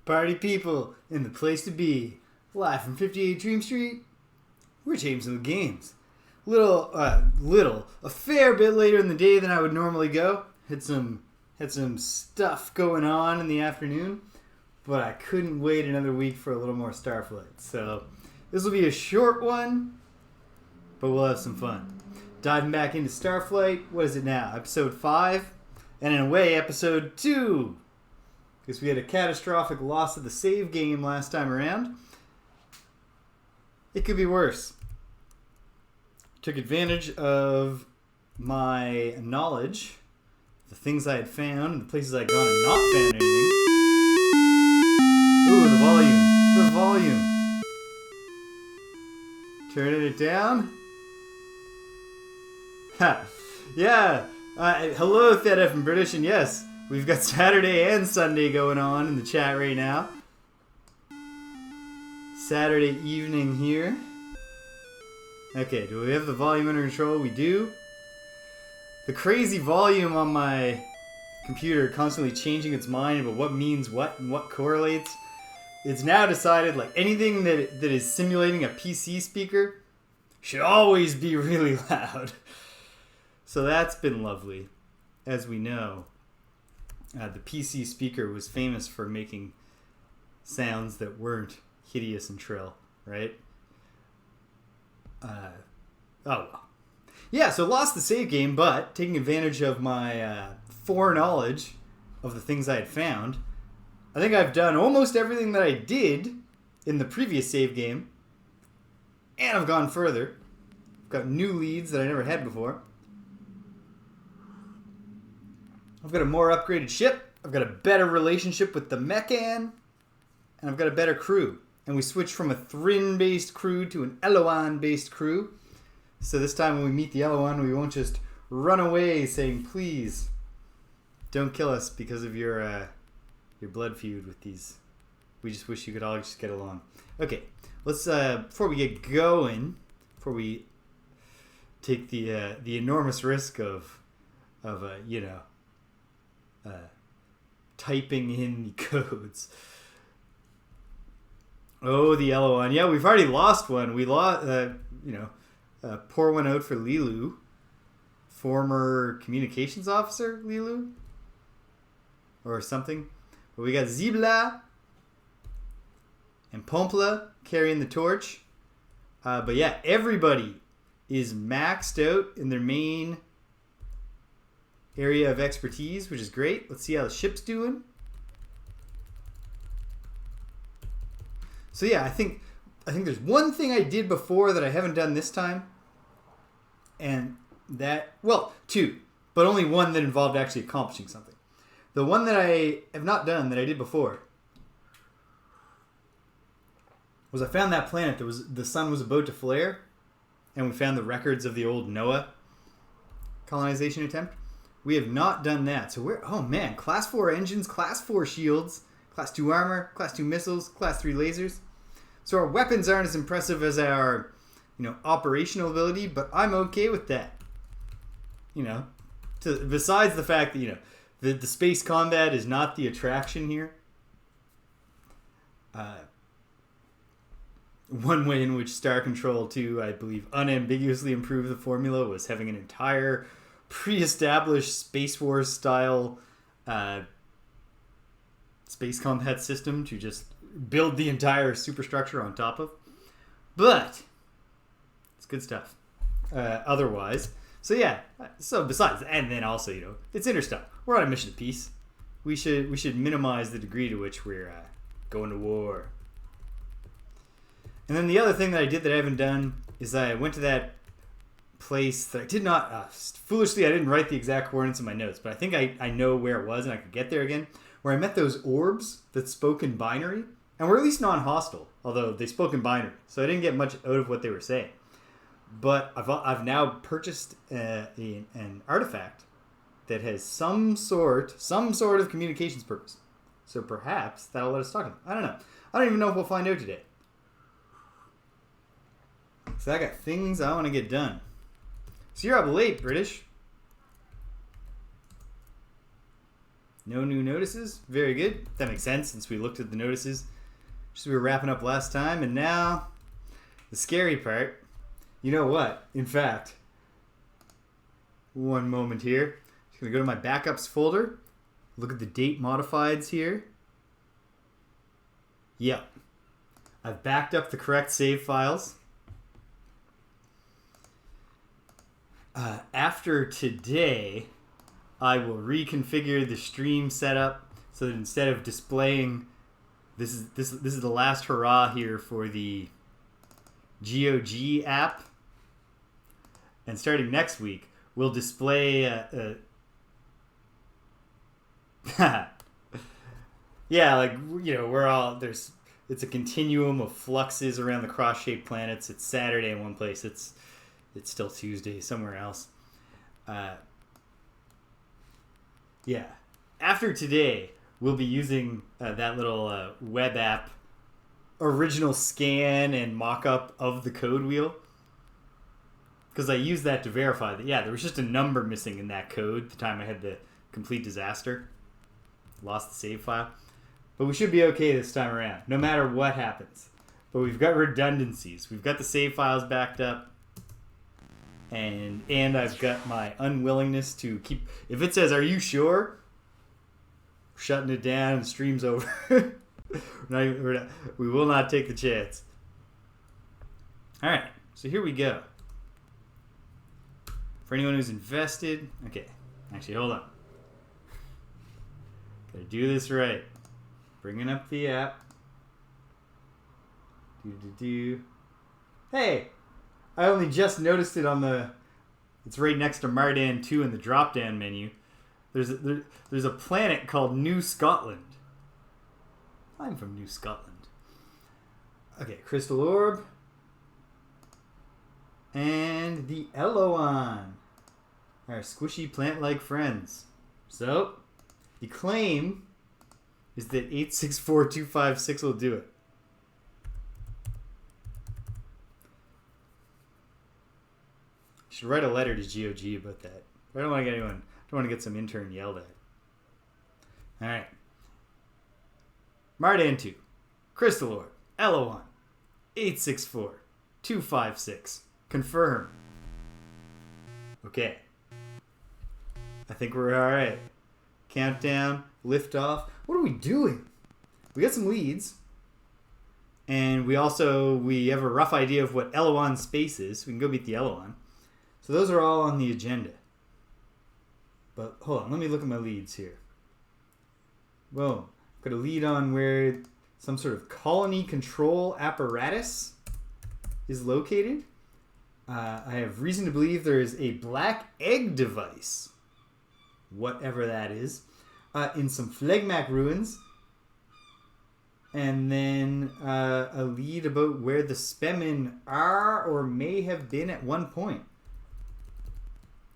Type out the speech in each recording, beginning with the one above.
Party people in the place to be. Live from 58 Dream Street, we're changing the games. A fair bit later in the day than I would normally go. Had some stuff going on in the afternoon, but I couldn't wait another week for a little more Starflight. So this will be a short one, but we'll have some fun. Diving back into Starflight, what is it now? Episode 5, and in a way, episode 2. Because we had a catastrophic loss of the save game last time around. It could be worse. Took advantage of my knowledge, the things I had found, and the places I'd gone and not found anything. Ooh, the volume. Turning it down. Ha! Yeah. Hello, ThedF and British, and yes, we've got Saturday and Sunday going on in the chat right now. Saturday evening here. Okay, do we have the volume under control? We do. The crazy volume on my computer constantly changing its mind about what means what and what correlates. It's now decided like anything that is simulating a PC speaker should always be really loud. So that's been lovely. As we know, the PC speaker was famous for making sounds that weren't hideous and trill, right? Oh well. Yeah, so lost the save game, but taking advantage of my foreknowledge of the things I had found, I think I've done almost everything that I did in the previous save game, and I've gone further. I've got new leads that I never had before. I've got a more upgraded ship, I've got a better relationship with the Mechan, and I've got a better crew. And we switched from a Thrin-based crew to an Eloan-based crew. So this time when we meet the Eloan, we won't just run away saying, please, don't kill us because of your blood feud with these. We just wish you could all just get along. Okay, let's, before we get going, before we take the enormous risk of typing in the codes. Oh, the yellow one. Yeah, we've already lost one. We lost, pour one out for Lilu. Former communications officer, Lilu? Or something. But we got Zibla and Pompla carrying the torch. But yeah, everybody is maxed out in their main area of expertise, which is great. Let's see how the ship's doing. So yeah, I think there's one thing I did before that I haven't done this time. And that, well, two, but only one that involved actually accomplishing something. The one that I have not done that I did before was I found that planet that the sun was about to flare, and we found the records of the old Noah colonization attempt. We have not done that. So oh man, class 4 engines, class 4 shields, class 2 armor, class 2 missiles, class 3 lasers. So our weapons aren't as impressive as our, operational ability, but I'm okay with that. Besides the fact that, the space combat is not the attraction here. One way in which Star Control 2, I believe, unambiguously improved the formula was having an entire pre-established Space Wars style space combat system to just build the entire superstructure on top of. But it's good stuff. Otherwise, so yeah. So besides, and then also, it's interstellar. We're on a mission of peace. We should minimize the degree to which we're going to war. And then the other thing that I did that I haven't done is I went to that place that I did not, foolishly I didn't write the exact coordinates in my notes, but I think I know where it was and I could get there again, where I met those orbs that spoke in binary, and were at least non-hostile, although they spoke in binary, so I didn't get much out of what they were saying. But I've now purchased an artifact that has some sort of communications purpose. So perhaps that'll let us talk to them. I don't know. I don't even know if we'll find out today. So I got things I want to get done. So you're up late, British. No new notices. Very good. That makes sense since we looked at the notices just as we were wrapping up last time. And now, the scary part. You know what? In fact, one moment here. Just going to go to my backups folder. Look at the date modifieds here. Yep. I've backed up the correct save files. After today, I will reconfigure the stream setup so that instead of displaying, this is the last hurrah here for the GOG app, and starting next week, we'll display yeah, like, you know, we're all it's a continuum of fluxes around the cross-shaped planets. It's Saturday in one place. It's still Tuesday somewhere else. Yeah. After today, we'll be using that little web app original scan and mock-up of the code wheel. Because I used that to verify that, yeah, there was just a number missing in that code the time I had the complete disaster. Lost the save file. But we should be okay this time around, no matter what happens. But we've got redundancies. We've got the save files backed up. And I've got my unwillingness to keep... If it says, are you sure? We're shutting it down and the stream's over. We will not take the chance. Alright, so here we go. For anyone who's invested... Okay, actually, hold on. Gotta do this right. Bringing up the app. Hey! I only just noticed it on the... It's right next to Mardan 2 in the drop-down menu. There's a planet called New Scotland. I'm from New Scotland. Okay, Crystal Orb. And the Eloan. Our squishy plant-like friends. So, the claim is that 864256 will do it. Should write a letter to GOG about that. I don't want to get anyone. I don't want to get some intern yelled at. All right. Mardan 2, Crystal Orb, Eloan, 864256. Confirm. Okay. I think we're all right. Countdown, lift off. What are we doing? We got some leads. And we have a rough idea of what Eloan space is. We can go beat the Eloan. So those are all on the agenda. But hold on, let me look at my leads here. Boom. Got a lead on where some sort of colony control apparatus is located. I have reason to believe there is a black egg device, whatever that is, in some phlegmac ruins. And then a lead about where the Spemen are or may have been at one point.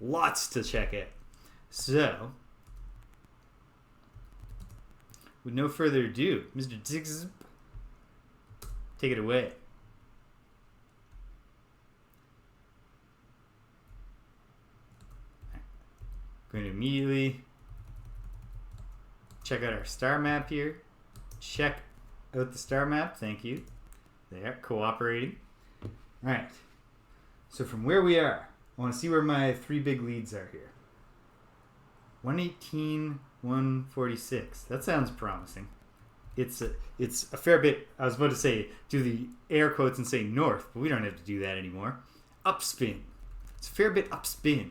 Lots to check out. So, with no further ado, Mr. Diggs, take it away. Going to immediately check out our star map here. Check out the star map. Thank you. They are cooperating. All right. So from where we are, I want to see where my three big leads are here. 118, 146. That sounds promising. It's a fair bit. I was about to say, do the air quotes and say north, but we don't have to do that anymore. Upspin. It's a fair bit upspin.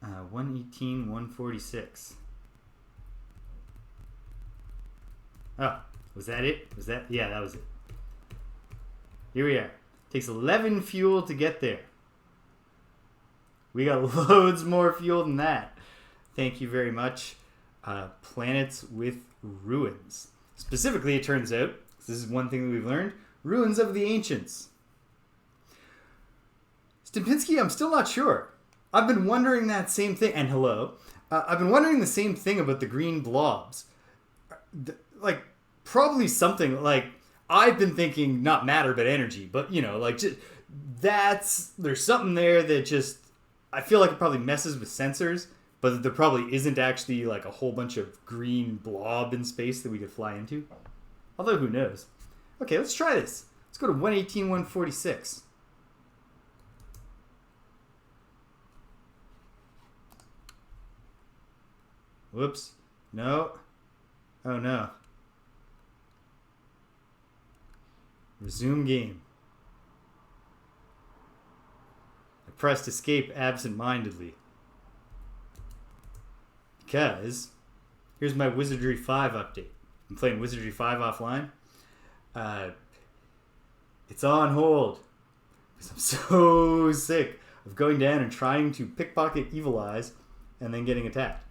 Uh, 118, 146. Oh, was that it? Yeah, that was it. Here we are. Takes 11 fuel to get there. We got loads more fuel than that. Thank you very much. Planets with ruins. Specifically, it turns out, this is one thing that we've learned, ruins of the ancients. Stupinski, I'm still not sure. I've been wondering that same thing. And hello. I've been wondering the same thing about the green blobs. Like, probably something like... I've been thinking not matter but energy, but you know, like there's something there that just I feel like it probably messes with sensors, but there probably isn't actually like a whole bunch of green blob in space that we could fly into. Although, who knows? Okay, let's try this. Let's go to 118, 146. Whoops. No. Oh, no. Resume game. I pressed escape absent-mindedly. Because here's my Wizardry 5 update. I'm playing Wizardry 5 offline. It's on hold. Because I'm so sick of going down and trying to pickpocket Evil Eyes and then getting attacked.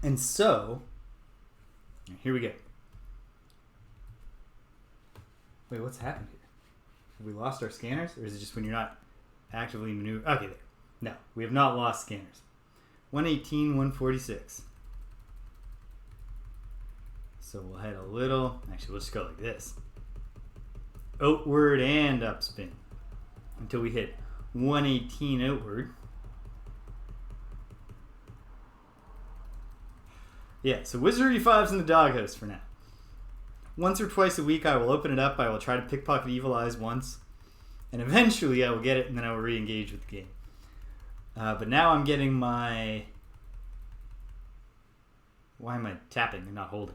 And so, here we go. Wait, what's happened here? Have we lost our scanners? Or is it just when you're not actively maneuvering? Okay, there. No, we have not lost scanners. 118, 146. So we'll head a little... Actually, we'll just go like this. Outward and upspin. Until we hit 118 outward. Yeah, so Wizardry 5's in the doghouse for now. Once or twice a week I will open it up. I will try to pickpocket Evil Eyes once. And eventually I will get it and then I will re-engage with the game. But now I'm getting my... Why am I tapping and not holding?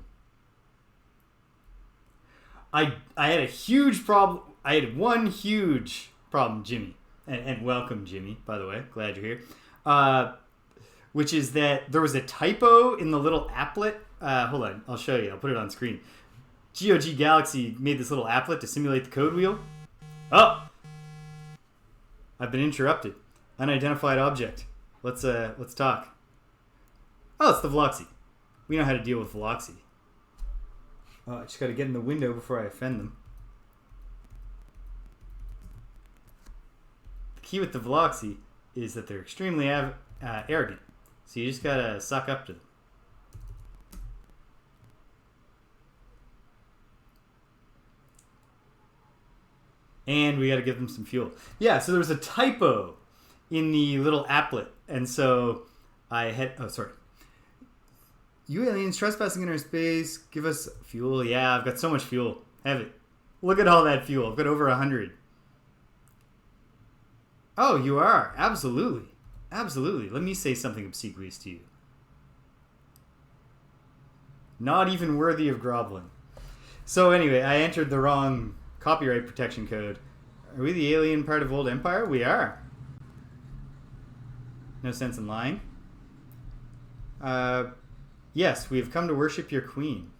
I had a huge problem. I had one huge problem, Jimmy. And welcome, Jimmy, by the way. Glad you're here. Which is that there was a typo in the little applet. Hold on, I'll show you. I'll put it on screen. GOG Galaxy made this little applet to simulate the code wheel. Oh! I've been interrupted. Unidentified object. Let's talk. Oh, it's the Veloxi. We know how to deal with Veloxi. Oh, I just got to get in the window before I offend them. The key with the Veloxi is that they're extremely arrogant. So you just got to suck up to them. And we got to give them some fuel. Yeah, so there was a typo in the little applet. And so I had... Oh, sorry. You aliens trespassing in our space. Give us fuel. Yeah, I've got so much fuel. Have it. Look at all that fuel. I've got over 100. Oh, you are. Absolutely. Absolutely. Let me say something obsequious to you. Not even worthy of groveling. So anyway, I entered the wrong copyright protection code. Are we the alien part of Old Empire? We are. No sense in lying. Yes, we have come to worship your queen.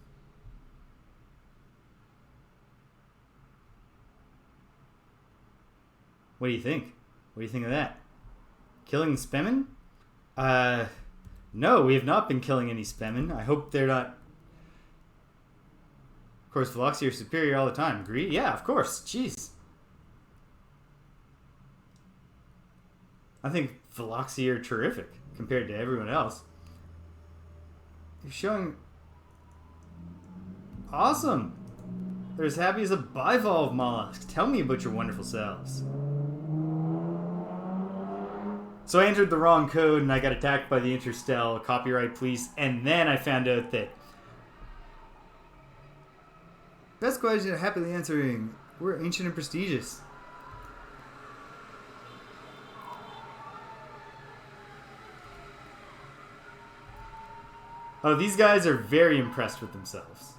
What do you think? What do you think of that? Killing Spemen? No, we have not been killing any Spemen. I hope they're not... Of course, Veloxi are superior all the time. Agree? Yeah, of course. Jeez. I think Veloxi are terrific compared to everyone else. You're showing... Awesome! They're as happy as a bivalve mollusk. Tell me about your wonderful selves. So I entered the wrong code and I got attacked by the Interstellar copyright police, and then I found out that... Best question happily answering. We're ancient and prestigious. Oh, these guys are very impressed with themselves.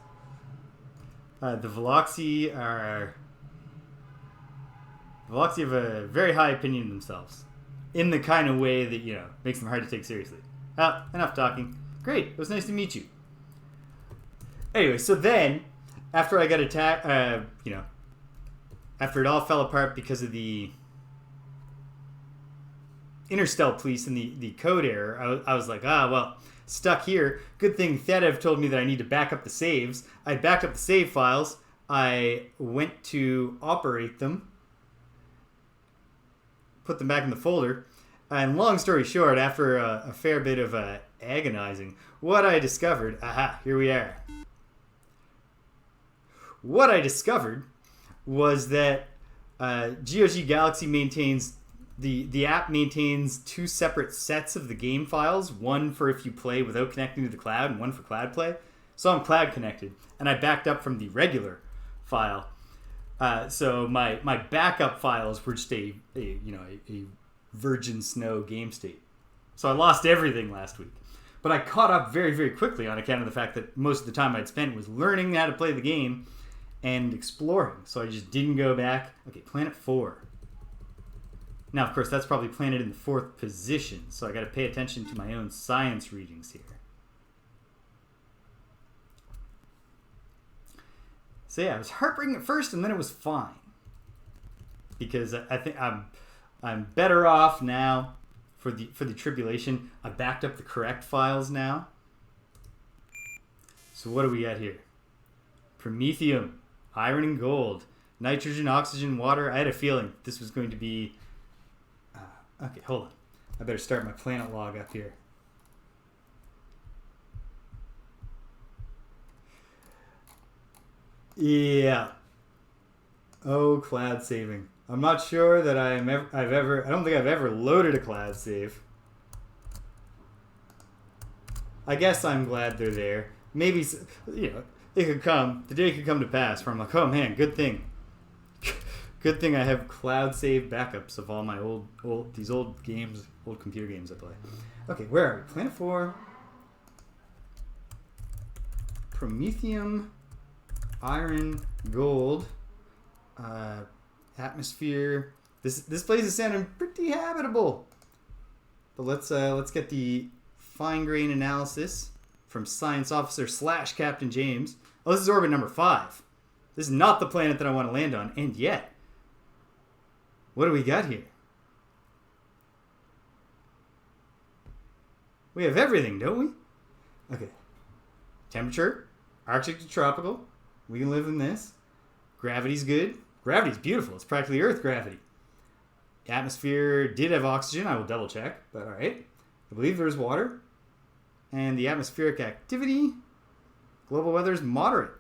The Veloxi are... Veloxi have a very high opinion of themselves. In the kind of way that, you know, makes them hard to take seriously. Ah, enough talking. Great, it was nice to meet you. Anyway, so then, after I got attacked, you know, after it all fell apart because of the Interstellar police and the code error, I was like, well, stuck here. Good thing Thedev told me that I need to back up the saves. I backed up the save files. I went to operate them. Put them back in the folder. And long story short, after a fair bit of agonizing, what I discovered... Aha, here we are. What I discovered was that GOG Galaxy maintains the app maintains two separate sets of the game files, one for if you play without connecting to the cloud and one for cloud play. So I'm cloud connected, and I backed up from the regular file. So my backup files were just a virgin snow game state. So I lost everything last week. But I caught up very, very quickly on account of the fact that most of the time I'd spent was learning how to play the game and exploring. So I just didn't go back. Okay, Planet 4. Now, of course, that's probably planted in the 4th position, so I got to pay attention to my own science readings here. So yeah, it was heartbreaking at first, and then it was fine. Because I think I'm better off now for the tribulation. I backed up the correct files now. So what do we got here? Promethium, iron and gold, nitrogen, oxygen, water. I had a feeling this was going to be... okay, hold on. I better start my planet log up here. Yeah. Oh, cloud saving. I'm not sure that I don't think I've ever loaded a cloud save. I guess I'm glad they're there. Maybe, it could come, the day could come to pass where I'm like, oh man, good thing. Good thing I have cloud save backups of all my these old games, old computer games I play. Okay, where are we? Planet 4. Promethium, iron, gold, atmosphere. This place is sounding pretty habitable. But let's get the fine grain analysis from Science Officer / Captain James. Oh, this is orbit number 5. This is not the planet that I want to land on, and yet, what do we got here? We have everything, don't we? Okay. Temperature, Arctic to tropical. We can live in this. Gravity's good. Gravity's beautiful. It's practically Earth gravity. Atmosphere did have oxygen. I will double check, but all right. I believe there's water. And the atmospheric activity, global weather is moderate.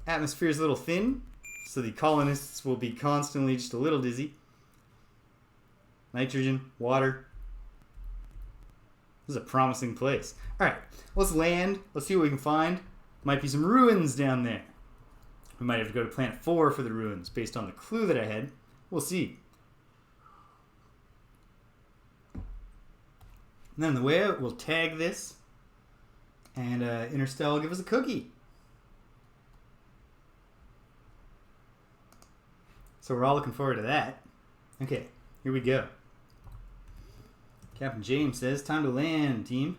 Atmosphere is a little thin, so the colonists will be constantly just a little dizzy. Nitrogen, water. This is a promising place. All right, let's land. Let's see what we can find. Might be some ruins down there. We might have to go to Planet 4 for the ruins based on the clue that I had. We'll see. And then on the way out, we'll tag this. And Interstellar will give us a cookie. So we're all looking forward to that. Okay, here we go. Captain James says, time to land, team.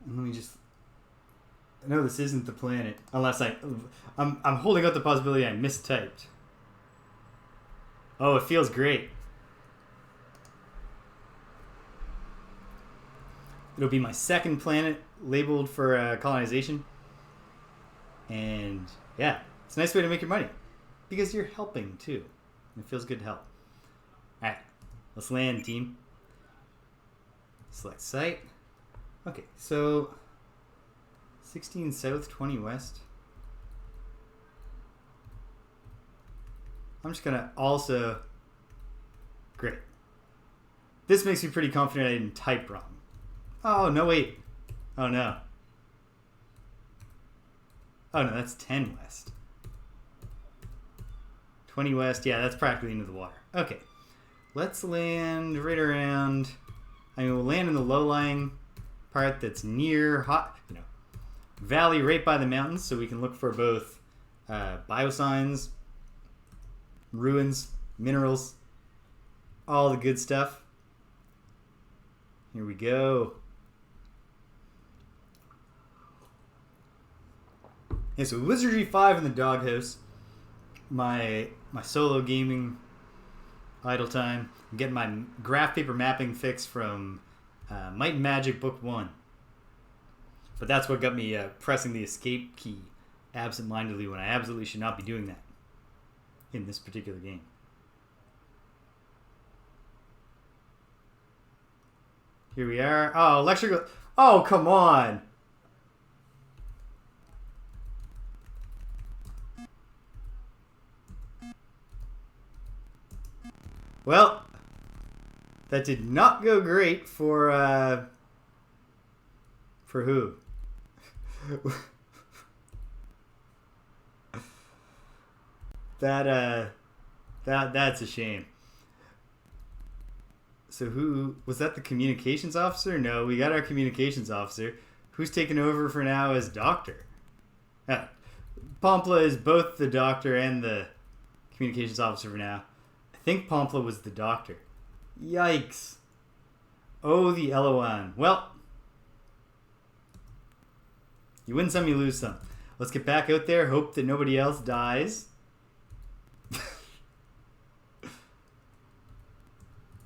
And let me just... No, this isn't the planet. Unless I'm holding out the possibility I mistyped. Oh, it feels great. It'll be my second planet labeled for colonization. And yeah, it's a nice way to make your money. Because you're helping too. It feels good to help. Alright, let's land, team. Select site. Okay, so 16 south, 20 west. I'm just gonna also... Great. This makes me pretty confident I didn't type wrong. Oh, no, wait. Oh, no. Oh, no, that's 10 west. 20 west, yeah, that's practically into the water. Okay, let's land right around... I mean, we'll land in the low-lying part that's near valley right by the mountains, so we can look for both biosigns, ruins, minerals, all the good stuff. Here we go. Yeah, so Wizardry 5 in the doghouse. My solo gaming idle time. I'm getting my graph paper mapping fix from Might and Magic Book 1. But that's what got me pressing the escape key absent-mindedly when I absolutely should not be doing that in this particular game. Here we are. Oh, electrical... Oh, come on! Well, that did not go great for who? That's a shame. So who was that? The communications officer? No, we got our communications officer. Who's taken over for now as doctor? Pompla is both the doctor and the communications officer for now. I think Pompla was the doctor. Yikes. Oh, the Eloan. Well, you win some, you lose some. Let's get back out there, hope that nobody else dies.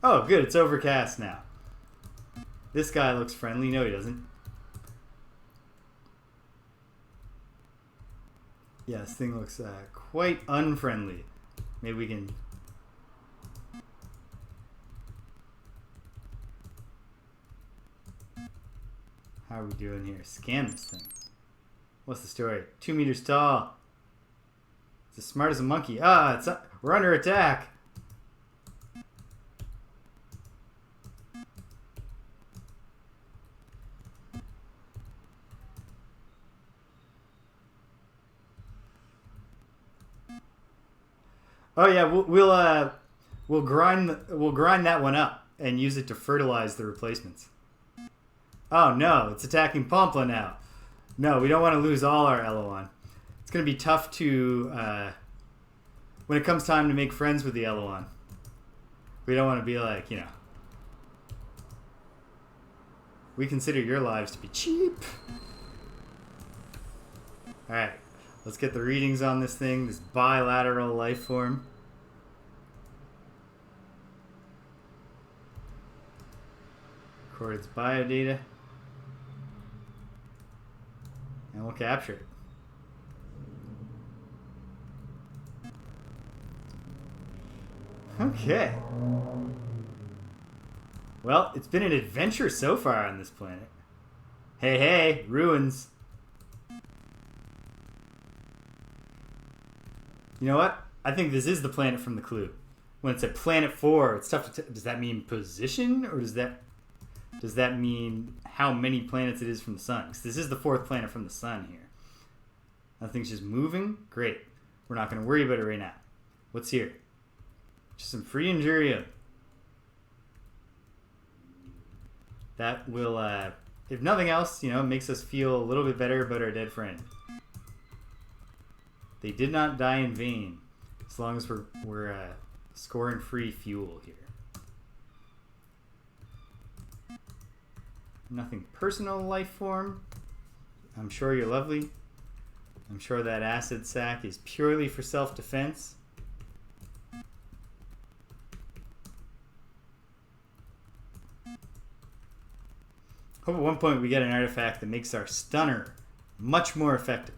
Oh, good, it's overcast now. This guy looks friendly. No, he doesn't. Yeah, this thing looks quite unfriendly. Maybe we can... How are we doing here? Scan this thing. What's the story? 2 meters tall. It's as smart as a monkey. We're under attack. Oh yeah, we'll grind that one up and use it to fertilize the replacements. Oh no, it's attacking Pompla now. No, we don't want to lose all our Eloan. It's going to be tough to when it comes time to make friends with the Eloan. We don't want to be like, you know, we consider your lives to be cheap. All right. Let's get the readings on this thing, this bilateral life form. Record its biodata. And we'll capture it. Okay. Well, it's been an adventure so far on this planet. Hey, ruins. You know what? I think this is the planet from the clue. When it's at planet 4, it's tough to does that mean position, or does that mean how many planets it is from the sun? Because this is the 4th planet from the sun here. Nothing's just moving. Great. We're not going to worry about it right now. What's here? Just some free Injurium. That will, if nothing else, you know, makes us feel a little bit better about our dead friend. They did not die in vain, as long as we're scoring free fuel here. Nothing personal, life form. I'm sure you're lovely. I'm sure that acid sac is purely for self-defense. Hope at one point we get an artifact that makes our stunner much more effective.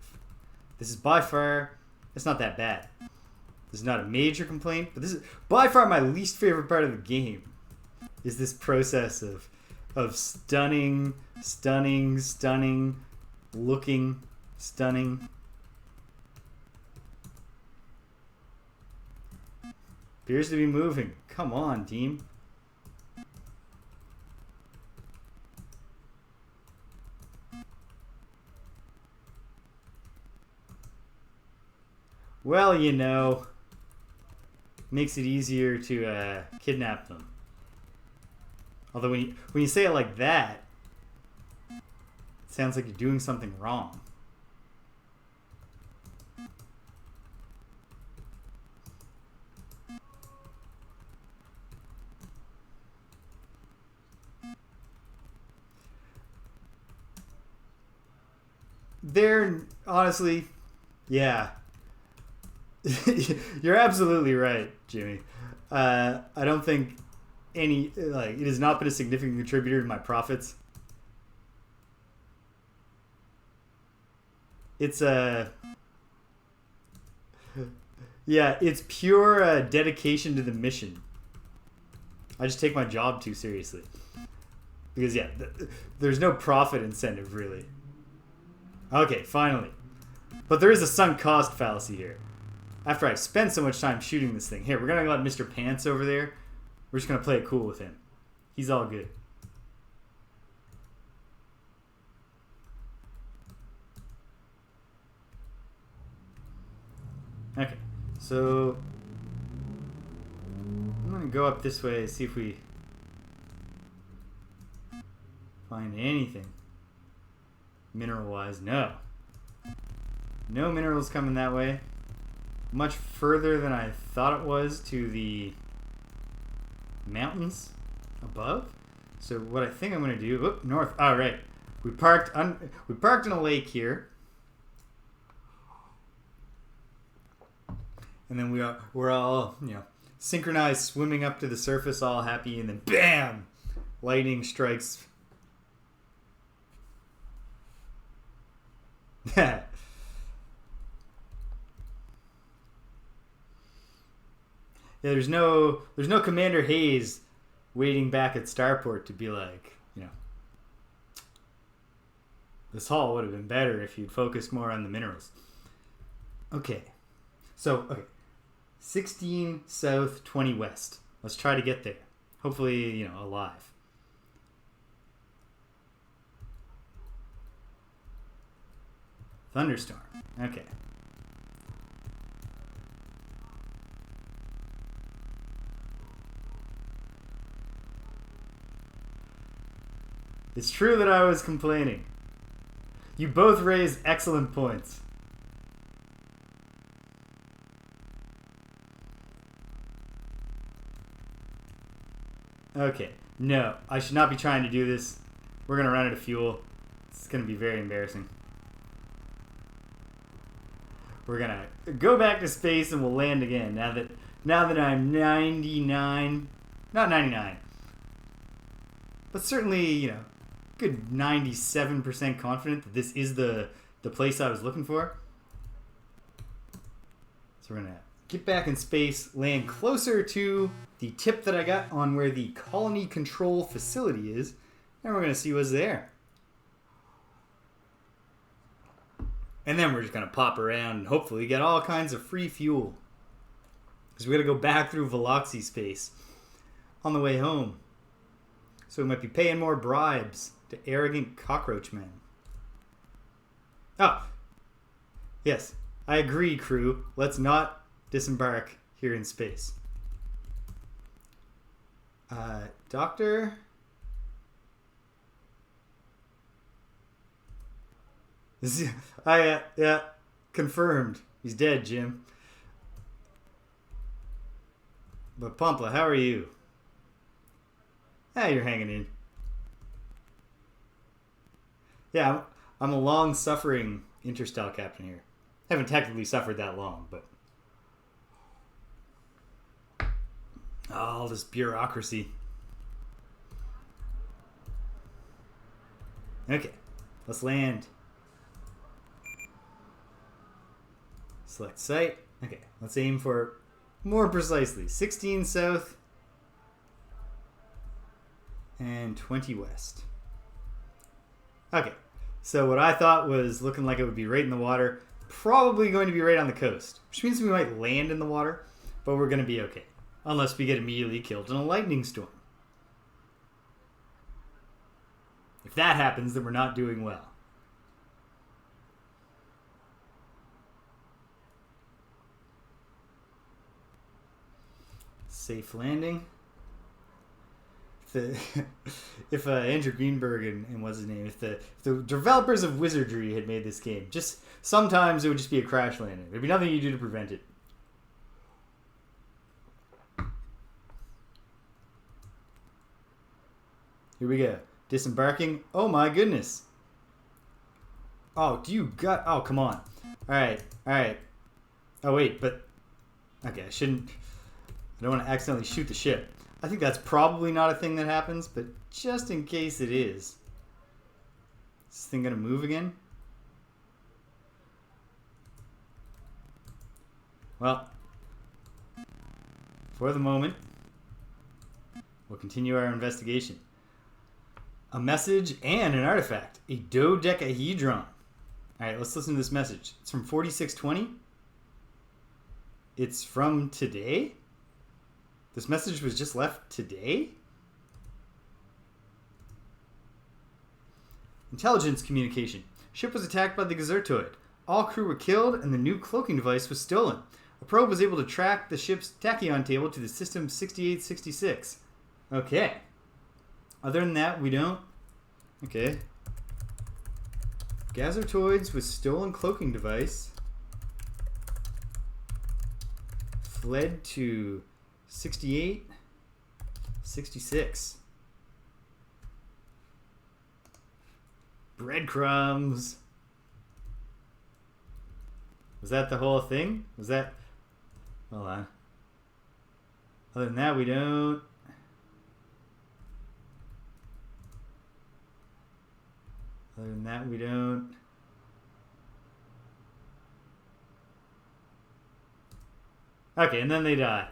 This is by far, it's not that bad. This is not a major complaint, but this is by far my least favorite part of the game. Is this process of stunning, looking, stunning. Appears to be moving. Come on, team. Well, you know, makes it easier to kidnap them. Although when you say it like that, it sounds like you're doing something wrong. They're honestly, yeah. You're absolutely right, Jimmy. I don't think it has not been a significant contributor to my profits. It's it's pure dedication to the mission. I just take my job too seriously. Because there's no profit incentive really. Okay, finally. But there is a sunk cost fallacy here. After I've spent so much time shooting this thing. Here, we're going to let Mr. Pants over there We're just going to play it cool with him. He's all good. Okay, so I'm going to go up this way and see if we find anything mineral-wise. No. No minerals coming that way. Much further than I thought it was to the mountains above. So what I think I'm going to do, north. All right, we parked in a lake here, and then we're all synchronized, swimming up to the surface, all happy, and then bam, lightning strikes. Yeah, there's no Commander Hayes waiting back at Starport to be like, this haul would have been better if you'd focused more on the minerals. Okay. 16 south, 20 west. Let's try to get there. Hopefully, alive. Thunderstorm. Okay. It's true that I was complaining. You both raised excellent points. Okay. No, I should not be trying to do this. We're going to run out of fuel. It's going to be very embarrassing. We're going to go back to space and we'll land again. Now that I'm 99, not 99, but certainly, good 97% confident that this is the place I was looking for. So we're going to get back in space, land closer to the tip that I got on where the colony control facility is, and we're going to see what's there. And then we're just going to pop around and hopefully get all kinds of free fuel. Because we got to go back through Veloxi space on the way home. So we might be paying more bribes to arrogant cockroach men. Oh, yes, I agree, crew. Let's not disembark here in space. Doctor? Yeah, confirmed. He's dead, Jim. But Pampla, how are you? You're hanging in. Yeah, I'm a long-suffering interstellar captain here. Haven't technically suffered that long, but all this bureaucracy. Okay, let's land. Select site. Okay, let's aim for more precisely 16 south and 20 west. Okay, so what I thought was looking like it would be right in the water, probably going to be right on the coast, which means we might land in the water, but we're going to be okay. Unless we get immediately killed in a lightning storm. If that happens, then we're not doing well. Safe landing. If Andrew Greenberg and what's his name, if the developers of Wizardry had made this game, just sometimes it would just be a crash landing. There'd be nothing you do to prevent it. Here we go. Disembarking. Oh my goodness. Oh, oh, come on. Alright. Oh wait, but okay, I don't want to accidentally shoot the ship. I think that's probably not a thing that happens, but just in case it is. Is this thing gonna move again? Well, for the moment, we'll continue our investigation. A message and an artifact. A dodecahedron. Alright, let's listen to this message. It's from 4620. It's from today? This message was just left today? Intelligence communication. Ship was attacked by the Gazertoid. All crew were killed and the new cloaking device was stolen. A probe was able to track the ship's tachyon table to the system 6866. Okay. Other than that, we don't... Okay. Gazertoids with stolen cloaking device fled to 6866. Breadcrumbs. Was that the whole thing? Was that... Hold on. Other than that, we don't... Other than that, we don't... Okay, and then they die.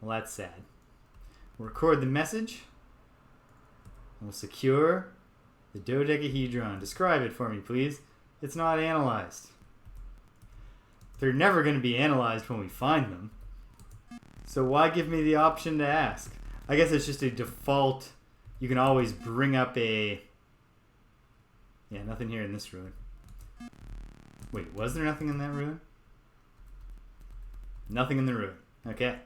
Well, that's sad. We'll record the message. We'll secure the dodecahedron. Describe it for me, please. It's not analyzed. They're never going to be analyzed when we find them. So why give me the option to ask? I guess it's just a default. You can always bring up a... Yeah, nothing here in this ruin. Wait, was there nothing in that ruin? Nothing in the ruin. Okay.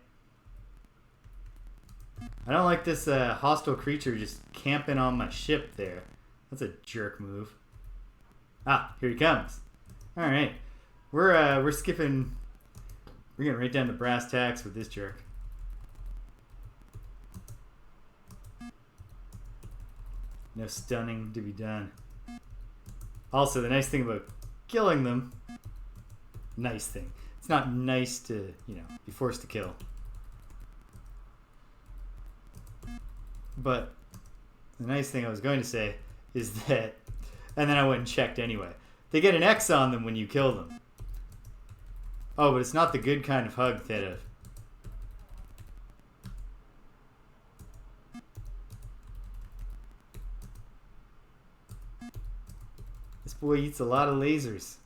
I don't like this hostile creature just camping on my ship there. That's a jerk move. Ah, here he comes. All right, we're skipping. We're getting right down to brass tacks with this jerk. No stunning to be done. Also, the nice thing about killing them, nice thing. It's not nice to, you know, be forced to kill. But the nice thing I was going to say is that, and then I went and checked anyway, they get an X on them when you kill them. Oh, but it's not the good kind of hug, Theta. This boy eats a lot of lasers.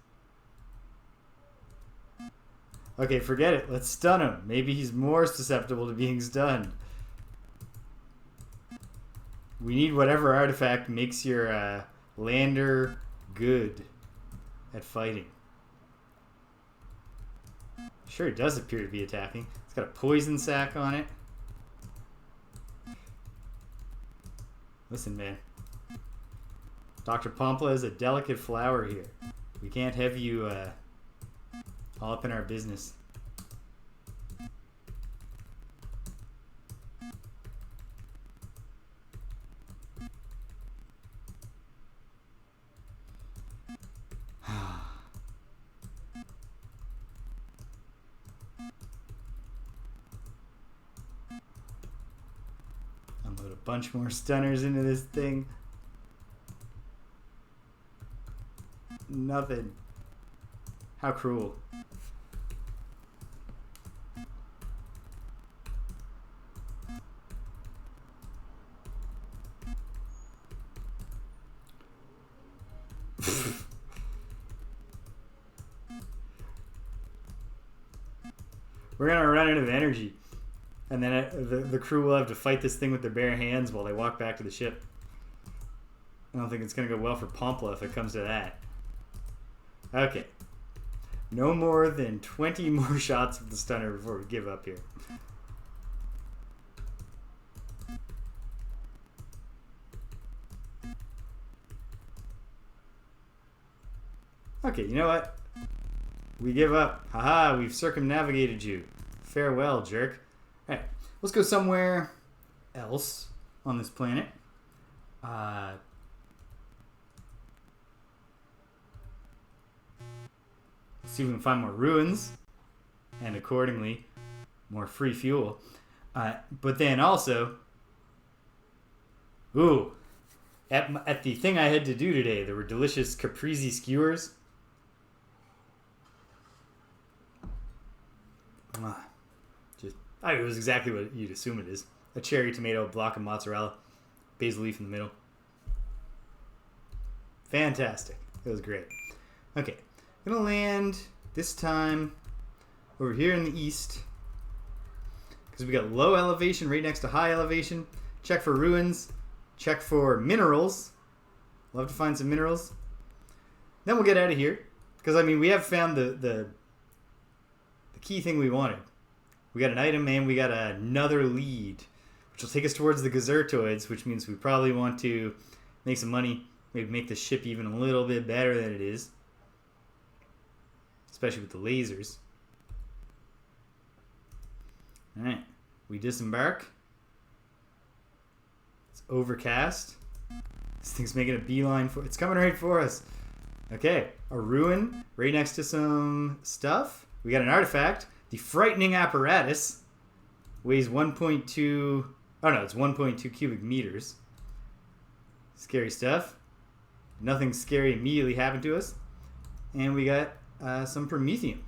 Okay, forget it. Let's stun him. Maybe he's more susceptible to being stunned. We need whatever artifact makes your lander good at fighting. Sure, it does appear to be attacking. It's got a poison sac on it. Listen, man. Dr. Pompla is a delicate flower here. We can't have you all up in our business. Unload a bunch more stunners into this thing. Nothing. How cruel. We're gonna run out of energy, and then the crew will have to fight this thing with their bare hands while they walk back to the ship. I don't think it's gonna go well for Pompla if it comes to that. Okay. No more than 20 more shots of the stunner before we give up here. Okay, you know what? We give up. Haha, we've circumnavigated you. Farewell, jerk. Alright, let's go somewhere else on this planet. See if we can find more ruins, and accordingly, more free fuel. But then also, ooh, at the thing I had to do today, there were delicious caprese skewers. It was exactly what you'd assume it is. A cherry, tomato, block of mozzarella, basil leaf in the middle. Fantastic. It was great. Okay. I'm going to land this time over here in the east because we got low elevation right next to high elevation. Check for ruins. Check for minerals. Love to find some minerals. Then we'll get out of here, because I mean we have found the key thing we wanted. We got an item and we got another lead, which will take us towards the Gazertoids, which means we probably want to make some money, maybe make the ship even a little bit better than it is, especially with the lasers. Alright, we disembark. It's overcast. This thing's making a beeline for... It's coming right for us. Okay, a ruin right next to some stuff. We got an artifact. The frightening apparatus weighs 1.2... Oh no, it's 1.2 cubic meters. Scary stuff. Nothing scary immediately happened to us. And we got some promethium.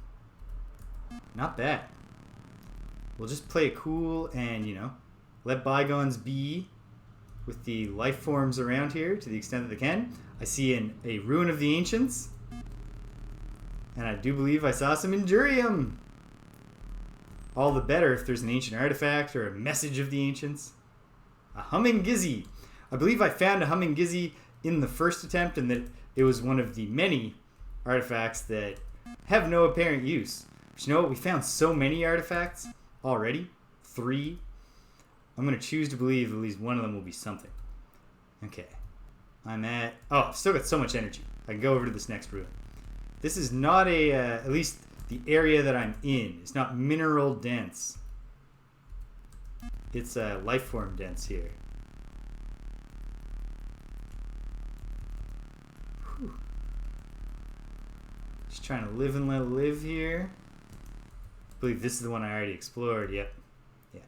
Not bad. We'll just play it cool and, you know, let bygones be with the life forms around here to the extent that they can. I see a ruin of the ancients. And I do believe I saw some Endurium. All the better if there's an ancient artifact or a message of the ancients. A humming gizzy. I believe I found a humming gizzy in the first attempt, and that it was one of the many artifacts that have no apparent use. But you know what? We found so many artifacts already. 3. I'm going to choose to believe at least one of them will be something. Okay. I'm at... Oh, I've still got so much energy. I can go over to this next ruin. This is not a... at least the area that I'm in. It's not mineral dense. It's life form dense here. Whew. Just trying to live and let live here. I believe this is the one I already explored. Yep. Yeah.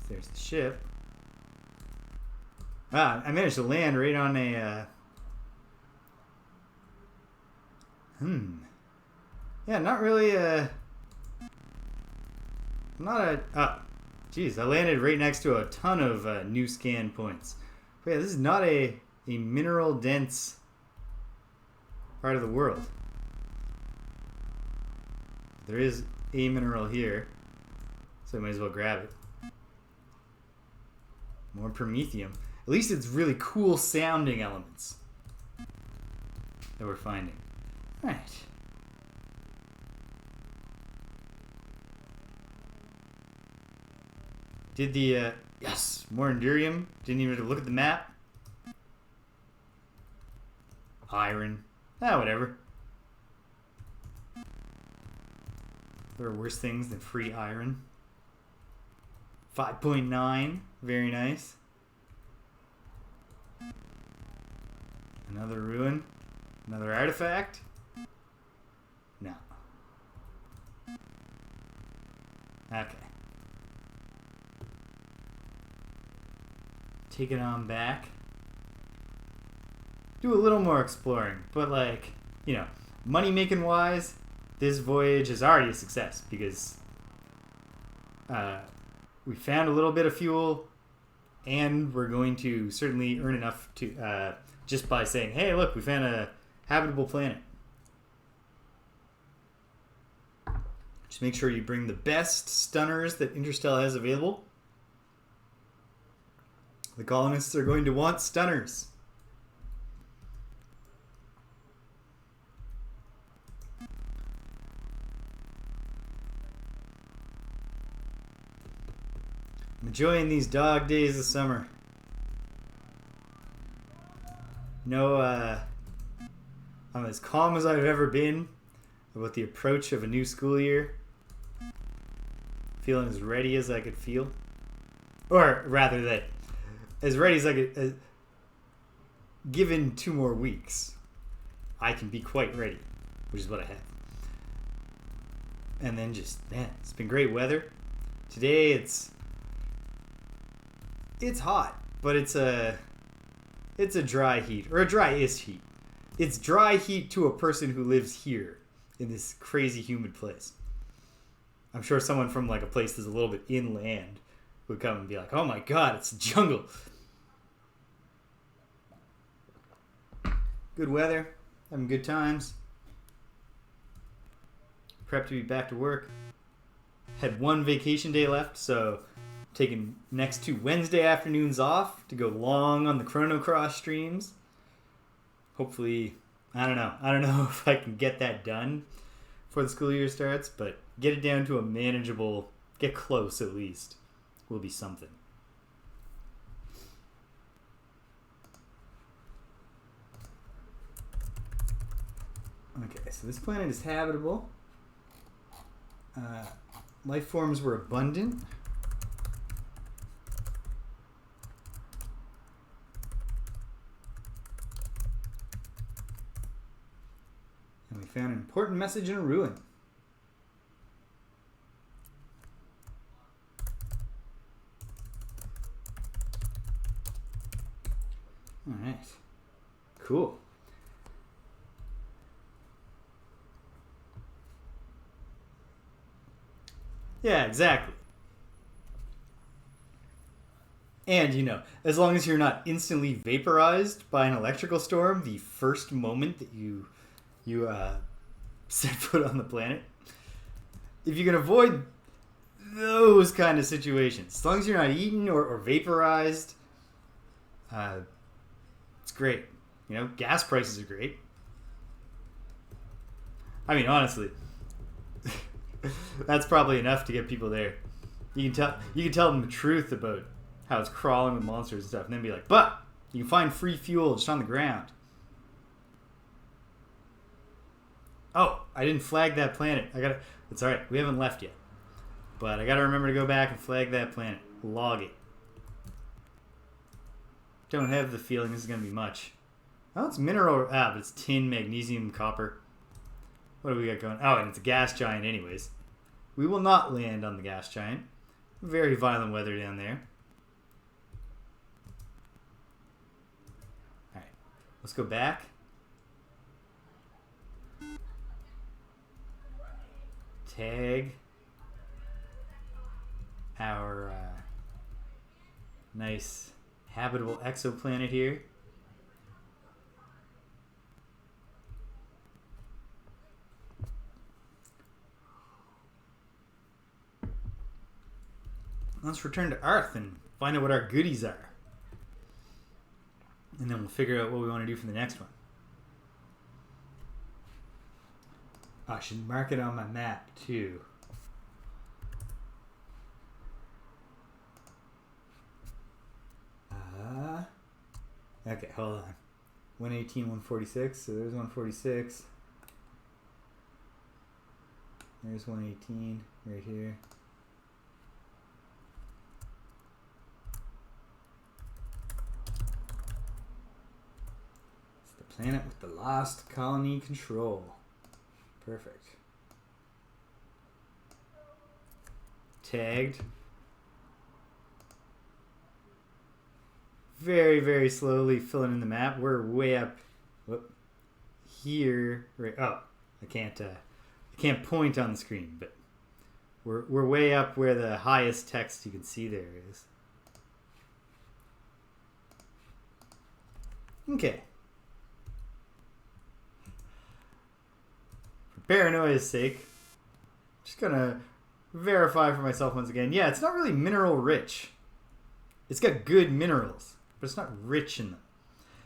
There's the ship. Ah, I managed to land right on a... Yeah, not really not a... Oh, geez, I landed right next to a ton of new scan points. But yeah, this is not a mineral-dense part of the world. There is a mineral here, so I might as well grab it. More promethium. At least it's really cool sounding elements that we're finding. Alright. Did the, yes, more Endurium. Didn't even have to look at the map. Iron. Ah, whatever. There are worse things than free iron. 5.9. Very nice. Another ruin. Another artifact. No. Okay. Take it on back. Do a little more exploring. But like, you know, money making wise, this voyage is already a success because we found a little bit of fuel and we're going to certainly earn enough to just by saying, hey, look, we found a habitable planet. Just make sure you bring the best stunners that Interstellar has available. The colonists are going to want stunners. I'm enjoying these dog days of summer. No, I'm as calm as I've ever been about the approach of a new school year. Feeling as ready as I could feel. Or rather that, as ready as I could, given 2 more weeks, I can be quite ready, which is what I have. And then just, man, it's been great weather. Today it's hot, but it's a dry heat, or a dry-ish heat. It's dry heat to a person who lives here in this crazy humid place. I'm sure someone from like a place that's a little bit inland would come and be like, oh my god, it's a jungle. Good weather, having good times. prepped to be back to work. Had one vacation day left, so taking next 2 Wednesday afternoons off to go long on the Chrono Cross streams. Hopefully, I don't know if I can get that done before the school year starts, but get it down to a manageable, get close at least, will be something. Okay, so this planet is habitable. Life forms were abundant. And we found an important message in a ruin. All right. Cool. Yeah, exactly. And, as long as you're not instantly vaporized by an electrical storm the first moment that you set foot on the planet, if you can avoid those kind of situations, as long as you're not eaten or vaporized, it's great. Gas prices are great. I mean, honestly, that's probably enough to get people there. You can tell them the truth about how it's crawling with monsters and stuff, and then be like, but you can find free fuel just on the ground. Oh, I didn't flag that planet. It's alright, we haven't left yet. But I gotta remember to go back and flag that planet. Log it. Don't have the feeling this is gonna be much. Oh, it's mineral, but it's tin, magnesium, copper. What do we got going? Oh, and it's a gas giant anyways. We will not land on the gas giant. Very violent weather down there. Alright, let's go back. Tag our nice habitable exoplanet here. Let's return to Earth and find out what our goodies are. And then we'll figure out what we want to do for the next one. I should mark it on my map too. Okay, hold on. 118, 146. So there's 146. There's 118 right here. It's the planet with the lost colony control. Perfect. Tagged. Very, very slowly filling in the map. We're way up here. Right. Oh, I can't point on the screen, but we're way up where the highest text you can see there is. Okay. For paranoia's sake, just gonna verify for myself once again. Yeah, it's not really mineral rich. It's got good minerals, but it's not rich in them.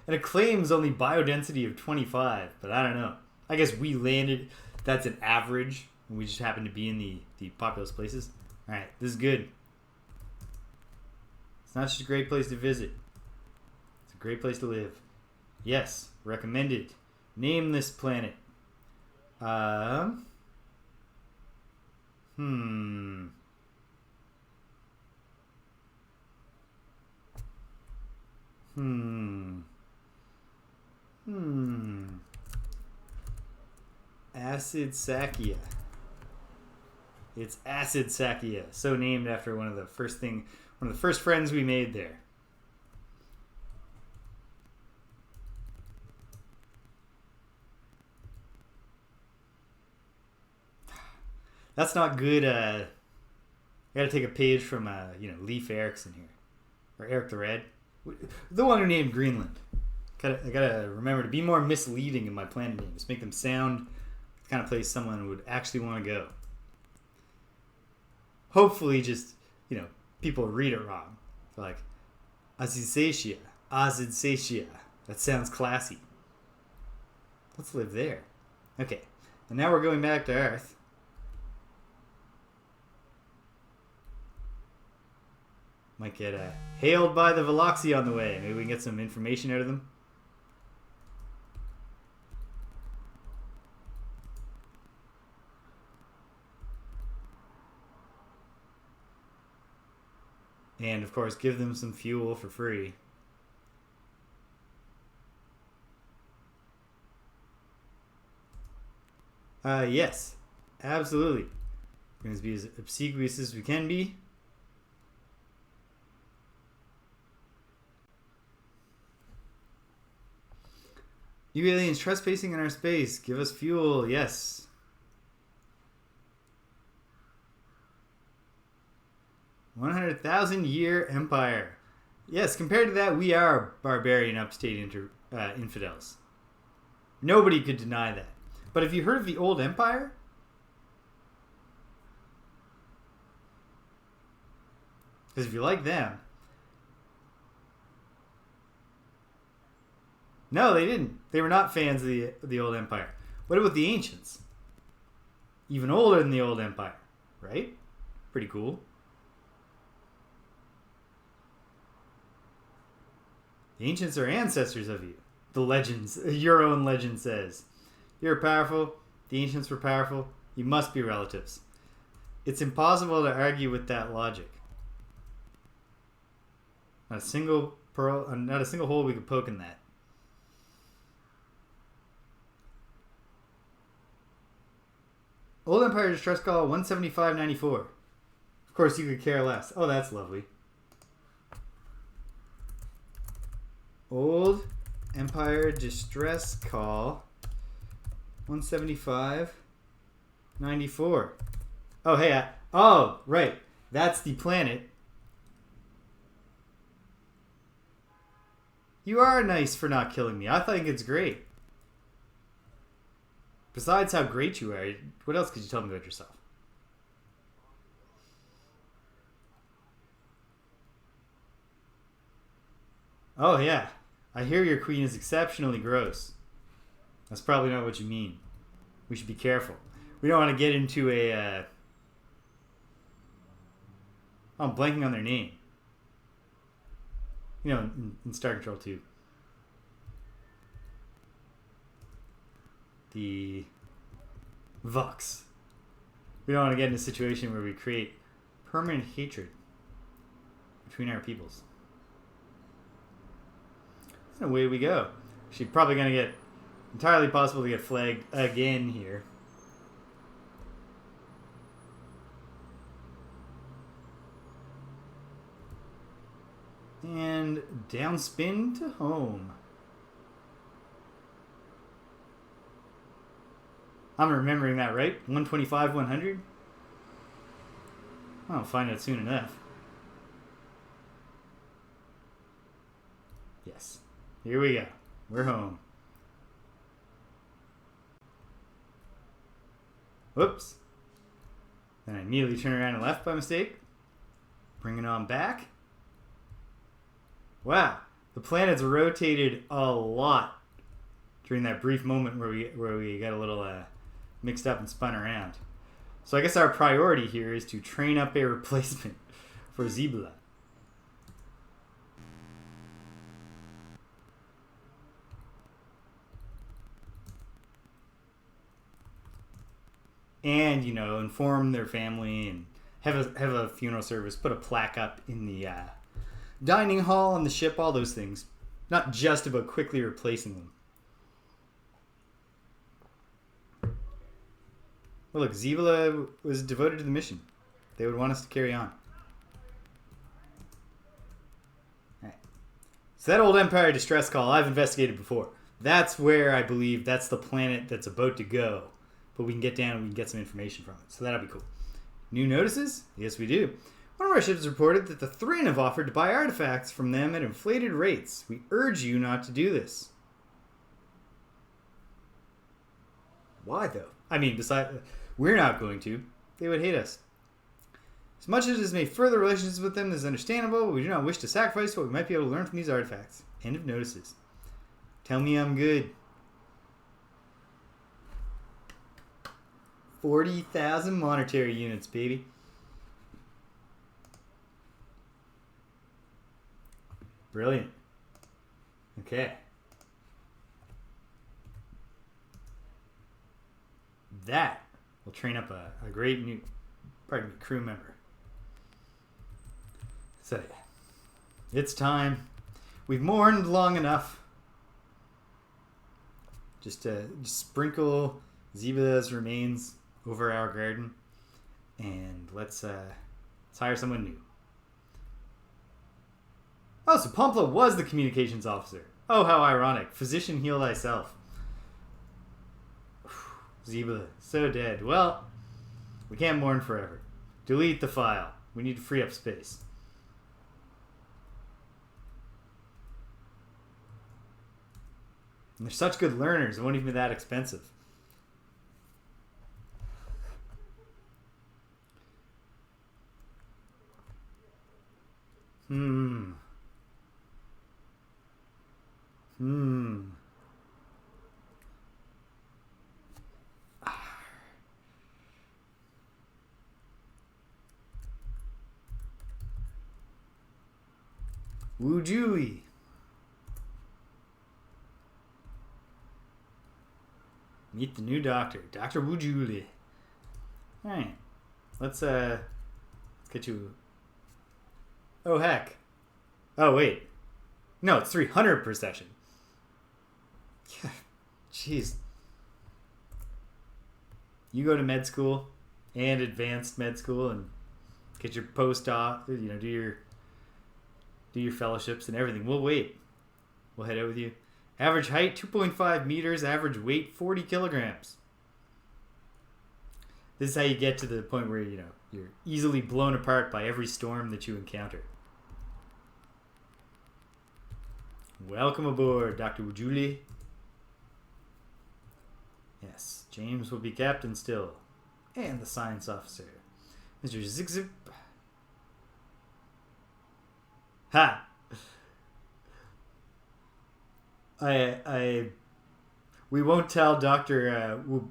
And it claims only biodensity of 25, but I don't know. I guess we landed, that's an average, and we just happen to be in the populous places. Alright, this is good. It's not just a great place to visit. It's a great place to live. Yes, recommended. Name this planet. Acid Sakia. It's Acid Sakia, so named after one of the first friends we made there. That's not good. I gotta take a page from Leif Erikson here, or Eric the Red, the one who named Greenland. I gotta remember to be more misleading in my planet names. Make them sound the kind of place someone would actually want to go. Hopefully just, people read it wrong. They're like, Azization. That sounds classy. Let's live there. Okay, and now we're going back to Earth. Might get hailed by the Veloxi on the way. Maybe we can get some information out of them. And, of course, give them some fuel for free. Yes. Absolutely. We're going to be as obsequious as we can be. You aliens trespassing in our space. Give us fuel. Yes. $100,000-year empire. Yes, compared to that, we are barbarian upstate infidels. Nobody could deny that. But have you heard of the old empire? Because if you like them... No, they didn't. They were not fans of the old empire. What about the ancients? Even older than the old empire, right? Pretty cool. The ancients are ancestors of you. The legends, your own legend says. You're powerful. The ancients were powerful. You must be relatives. It's impossible to argue with that logic. Not a single hole we could poke in that. Old Empire Distress Call 175.94. Of course, you could care less. Oh, that's lovely. Old Empire Distress Call 175.94. Oh, hey. Oh, right. That's the planet. You are nice for not killing me. I think it's great. Besides how great you are, what else could you tell me about yourself? Oh, yeah. I hear your queen is exceptionally gross. That's probably not what you mean. We should be careful. We don't want to get into a... Oh, I'm blanking on their name. In Star Control 2. The Vox. We don't want to get in a situation where we create permanent hatred between our peoples. And away we go. She's probably going to get entirely possible to get flagged again here. And downspin to home. I'm remembering that right. 125, 100. I'll find out soon enough. Yes. Here we go. We're home. Whoops. Then I immediately turned around and left by mistake. Bring it on back. Wow. The planets rotated a lot during that brief moment where we got a little mixed up and spun around. So I guess our priority here is to train up a replacement for Zebula. And, inform their family and have a funeral service, put a plaque up in the dining hall on the ship, all those things. Not just about quickly replacing them. Well, look, Zebula was devoted to the mission. They would want us to carry on. Alright. So that old Empire distress call I've investigated before. That's where I believe that's the planet that's about to go. But we can get down and we can get some information from it. So that'll be cool. New notices? Yes, we do. One of our ships reported that the Thrin have offered to buy artifacts from them at inflated rates. We urge you not to do this. Why, though? I mean, besides, we're not going to. They would hate us. As much as this may further relations with them, this is understandable, but we do not wish to sacrifice what we might be able to learn from these artifacts. End of notices. Tell me I'm good. 40,000 monetary units, baby. Brilliant. Okay. That will train up a great new, crew member. So, yeah. It's time. We've mourned long enough. Just sprinkle Zeba's remains over our garden, and let's hire someone new. Oh, so Pompla was the communications officer. Oh, how ironic. Physician, heal thyself. Zeba, so dead. Well, we can't mourn forever. Delete the file. We need to free up space. And they're such good learners, it won't even be that expensive. Woo Julie. Meet the new doctor, Dr. Woo Julie. Alright. Let's get you. Oh heck. Oh wait. No, it's 300 per session. Yeah. Jeez. You go to med school and advanced med school and get your post-op, do your fellowships and everything. We'll wait. We'll head out with you. Average height, 2.5 meters. Average weight, 40 kilograms. This is how you get to the point where, you're easily blown apart by every storm that you encounter. Welcome aboard, Dr. Wujuli. Yes, James will be captain still. And the science officer. Mr. Zigzip. Ha! We won't tell Dr. I don't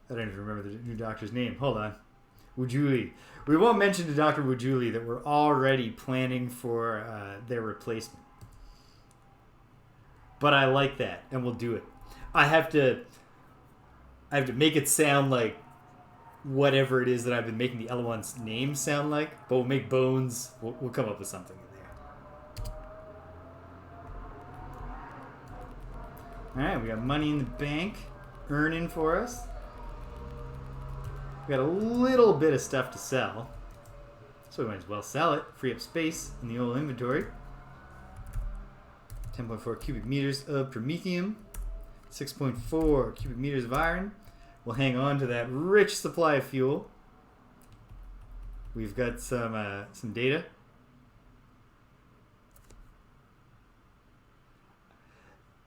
even remember the new doctor's name. Hold on. Wujuli. We won't mention to Dr. Wujuli that we're already planning for their replacement. But I like that, and we'll do it. I have to make it sound like whatever it is that I've been making the L1's name sound like, but we'll make Bones. We'll come up with something in there. Alright, we got money in the bank earning for us. We got a little bit of stuff to sell, so we might as well sell it, free up space in the old inventory. 10.4 cubic meters of promethium, 6.4 cubic meters of iron. We'll hang on to that rich supply of fuel. We've got some data.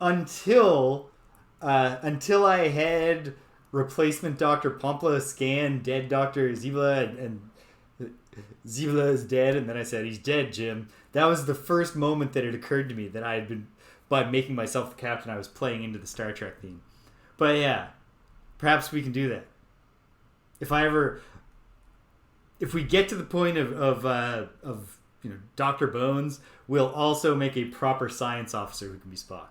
Until I had replacement Dr. Pompla scan dead Dr. Zibla, and Zibla is dead, and then I said, he's dead, Jim. That was the first moment that it occurred to me that I had been, by making myself the captain, I was playing into the Star Trek theme. But yeah, perhaps we can do that. If we get to the point of Dr. Bones, we'll also make a proper science officer who can be Spock.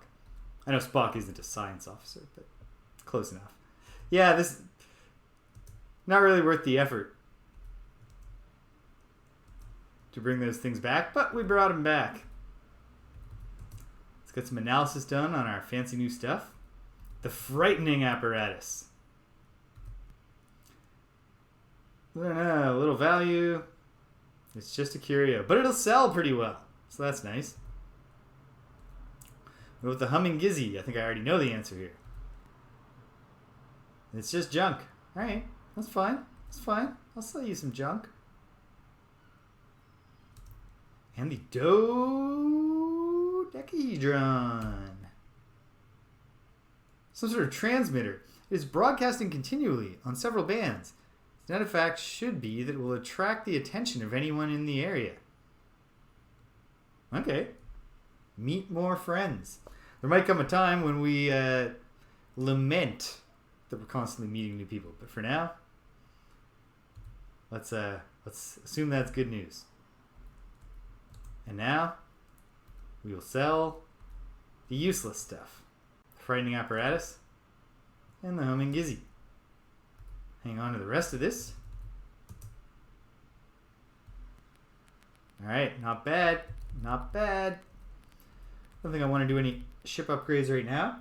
I know Spock isn't a science officer, but close enough. Yeah, this not really worth the effort to bring those things back, but we brought them back. Let's get some analysis done on our fancy new stuff. The frightening apparatus. I don't know, a little value. It's just a curio, but it'll sell pretty well, so that's nice. But with the humming gizzy, I think I already know the answer here. It's just junk. Alright, that's fine. That's fine. I'll sell you some junk. And the dodecahedron. Some sort of transmitter. It is broadcasting continually on several bands. Its net effect should be that it will attract the attention of anyone in the area. Okay. Meet more friends. There might come a time when we lament that we're constantly meeting new people. But for now, let's assume that's good news. And now, we will sell the useless stuff. The frightening apparatus and the humming gizzy. Hang on to the rest of this. Alright, not bad. Not bad. I don't think I want to do any ship upgrades right now.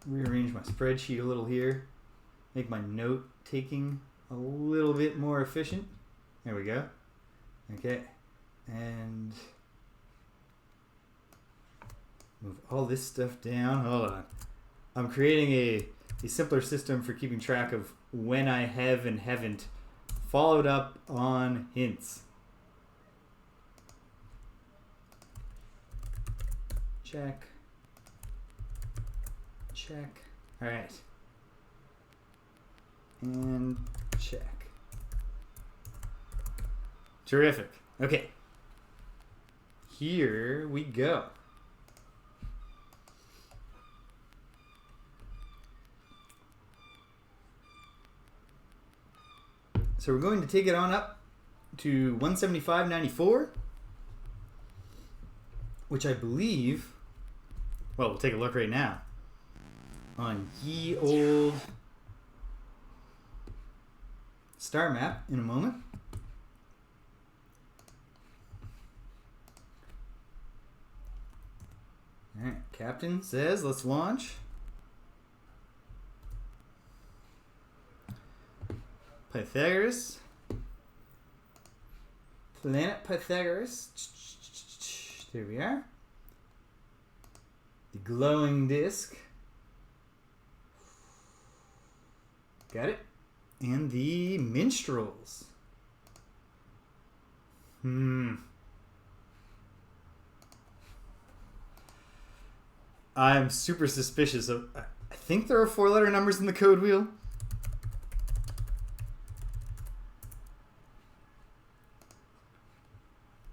Rearrange my spreadsheet a little here. Make my note taking a little bit more efficient. There we go. Okay. And move all this stuff down. Hold on. I'm creating a simpler system for keeping track of when I have and haven't followed up on hints. Check. Check. All right. And check. Terrific. Okay. Here we go. So we're going to take it on up to 175.94, which I believe, well, we'll take a look right now on ye old star map in a moment. All right, Captain says let's launch. Pythagoras. Planet Pythagoras. There we are. The glowing disc. Got it. And the minstrels. I'm super suspicious of... I think there are 4-letter numbers in the code wheel.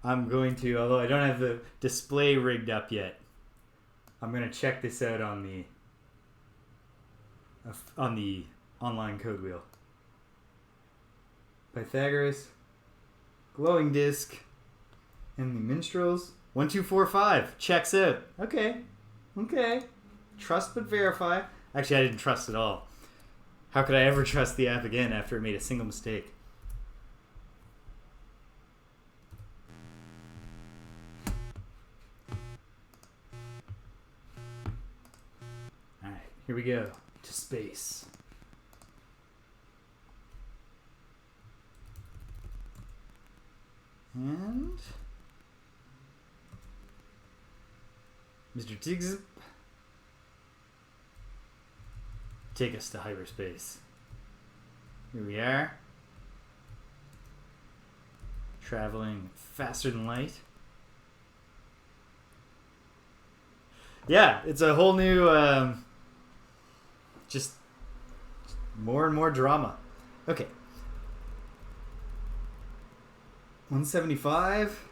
I'm going to, although I don't have the display rigged up yet, I'm going to check this out on the online code wheel. Pythagoras, glowing disc, and the minstrels. 1245 checks out. Okay. Trust but verify. Actually, I didn't trust at all. How could I ever trust the app again after it made a single mistake? Here we go, to space. And Mr. Tiggs, take us to hyperspace. Here we are. Traveling faster than light. Yeah, it's a whole new... just more and more drama. Okay. 175.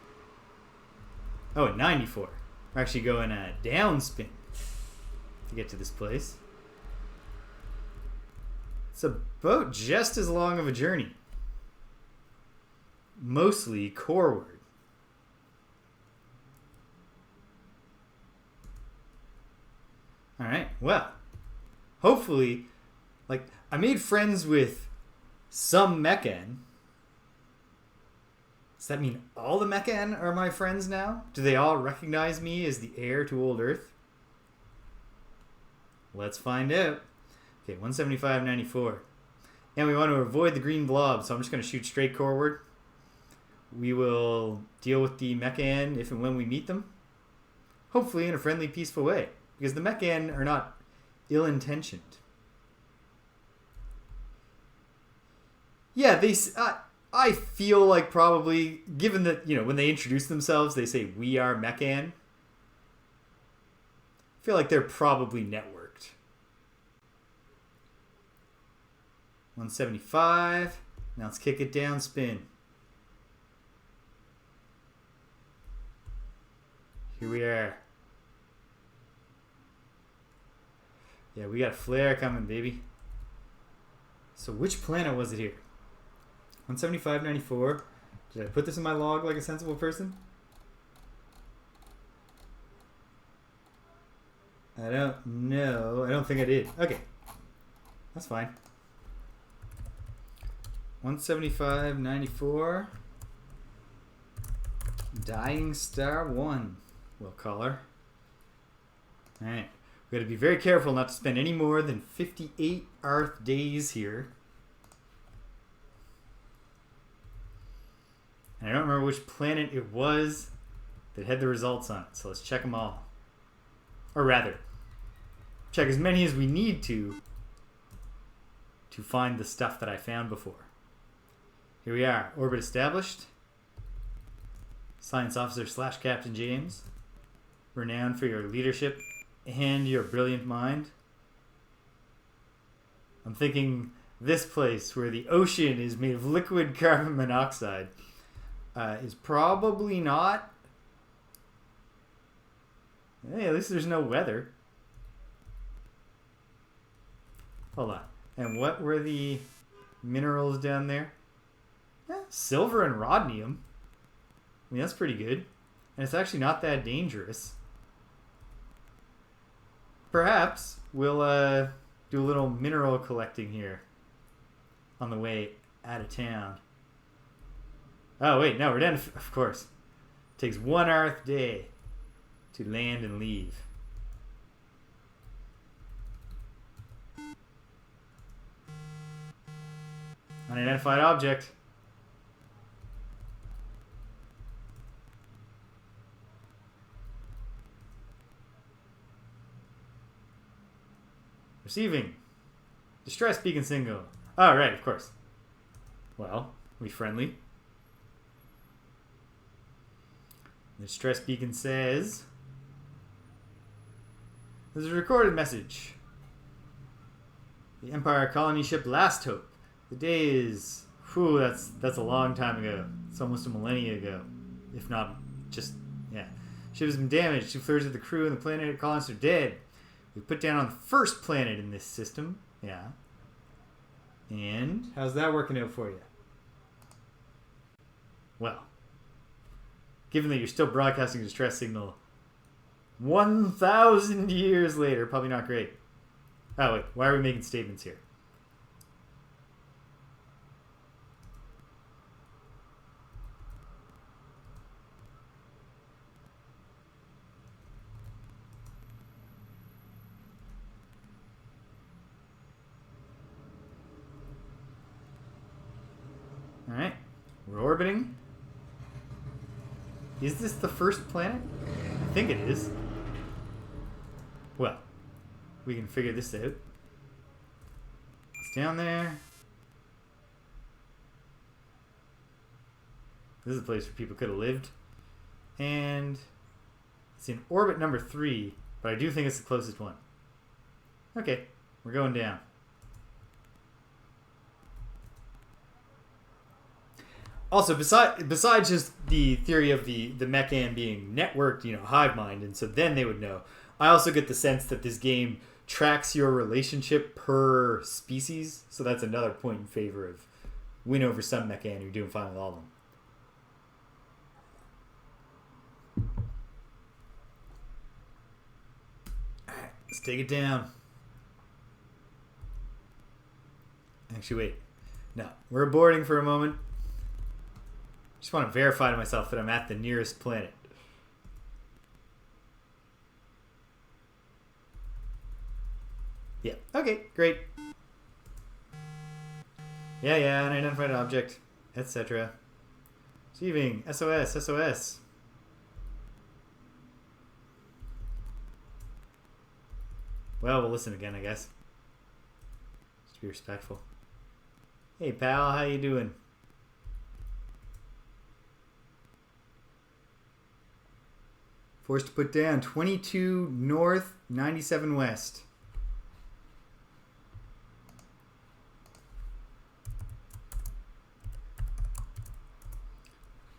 Oh, and 94. We're actually going down spin to get to this place. It's about just as long of a journey. Mostly coreward. All right, well. Hopefully, like, I made friends with some Mechan. Does that mean all the Mechan are my friends now? Do they all recognize me as the heir to old Earth? Let's find out. Okay, 175.94. And we want to avoid the green blob, so I'm just going to shoot straight forward. We will deal with the Mechan if and when we meet them. Hopefully in a friendly, peaceful way. Because the Mechan are not ill-intentioned. Yeah, I feel like probably, given that, when they introduce themselves, they say, "We are Mechan." I feel like they're probably networked. 175. Now let's kick it down, spin. Here we are. Yeah, we got a flare coming, baby. So which planet was it here? 175.94. Did I put this in my log like a sensible person? I don't know. I don't think I did. Okay. That's fine. 175.94. Dying Star 1, we'll call her. Alright. We've got to be very careful not to spend any more than 58 Earth days here. And I don't remember which planet it was that had the results on it, so let's check them all. Or rather, check as many as we need to find the stuff that I found before. Here we are. Orbit established. Science Officer / Captain James. Renowned for your leadership and your brilliant mind. I'm thinking this place where the ocean is made of liquid carbon monoxide is probably not. Hey, at least there's no weather. Hold on. And what were the minerals down there? Silver and rhodium. I mean, that's pretty good. And it's actually not that dangerous. Perhaps we'll do a little mineral collecting here on the way out of town. Oh, wait, no, we're done. Of course. It takes 1 Earth day to land and leave. Unidentified object. Receiving. Distress beacon signal. Oh, right, of course. Well, we friendly. The distress beacon says, there's a recorded message. The Empire colony ship Last Hope. The day is, whew, that's a long time ago. It's almost a millennia ago. If not, just, yeah. Ship has been damaged. 2/3 of the crew and the planet colonists are dead. We put down on the first planet in this system. Yeah. And how's that working out for you? Well, given that you're still broadcasting a distress signal 1,000 years later, probably not great. Oh, wait. Why are we making statements here? Alright. We're orbiting. Is this the first planet? I think it is. Well, we can figure this out. It's down there. This is a place where people could have lived. And it's in orbit number 3, but I do think it's the closest one. Okay, we're going down. Also, besides just the theory of the Mechan being networked, hive mind, and so then they would know, I also get the sense that this game tracks your relationship per species, so that's another point in favor of win over some Mechan. You're doing fine with all of them. Alright, let's take it down. Actually, wait. No, we're aborting for a moment. Just want to verify to myself that I'm at the nearest planet. Yeah. Okay, great. Yeah, unidentified object, etc. Receiving. SOS. Well, we'll listen again, I guess. Just be respectful. Hey, pal, how you doing? Forced to put down 22 north, 97 west.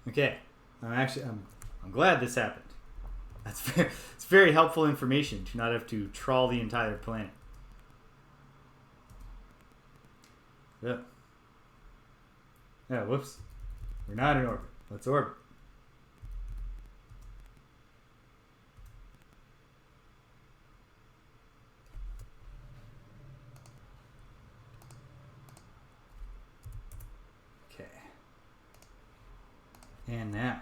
Okay, I'm glad this happened. It's very helpful information to not have to trawl the entire planet. Yeah. Yeah, whoops. We're not in orbit. Let's orbit. Okay. And now,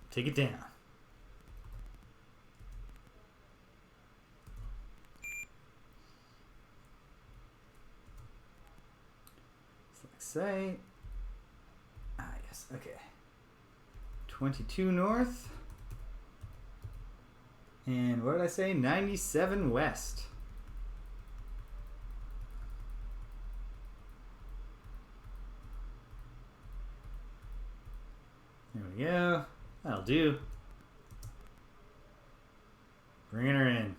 take it down. Select site. Ah, yes. Okay. 22 north. And what did I say? 97 west. There we go. That'll do. Bringing her in.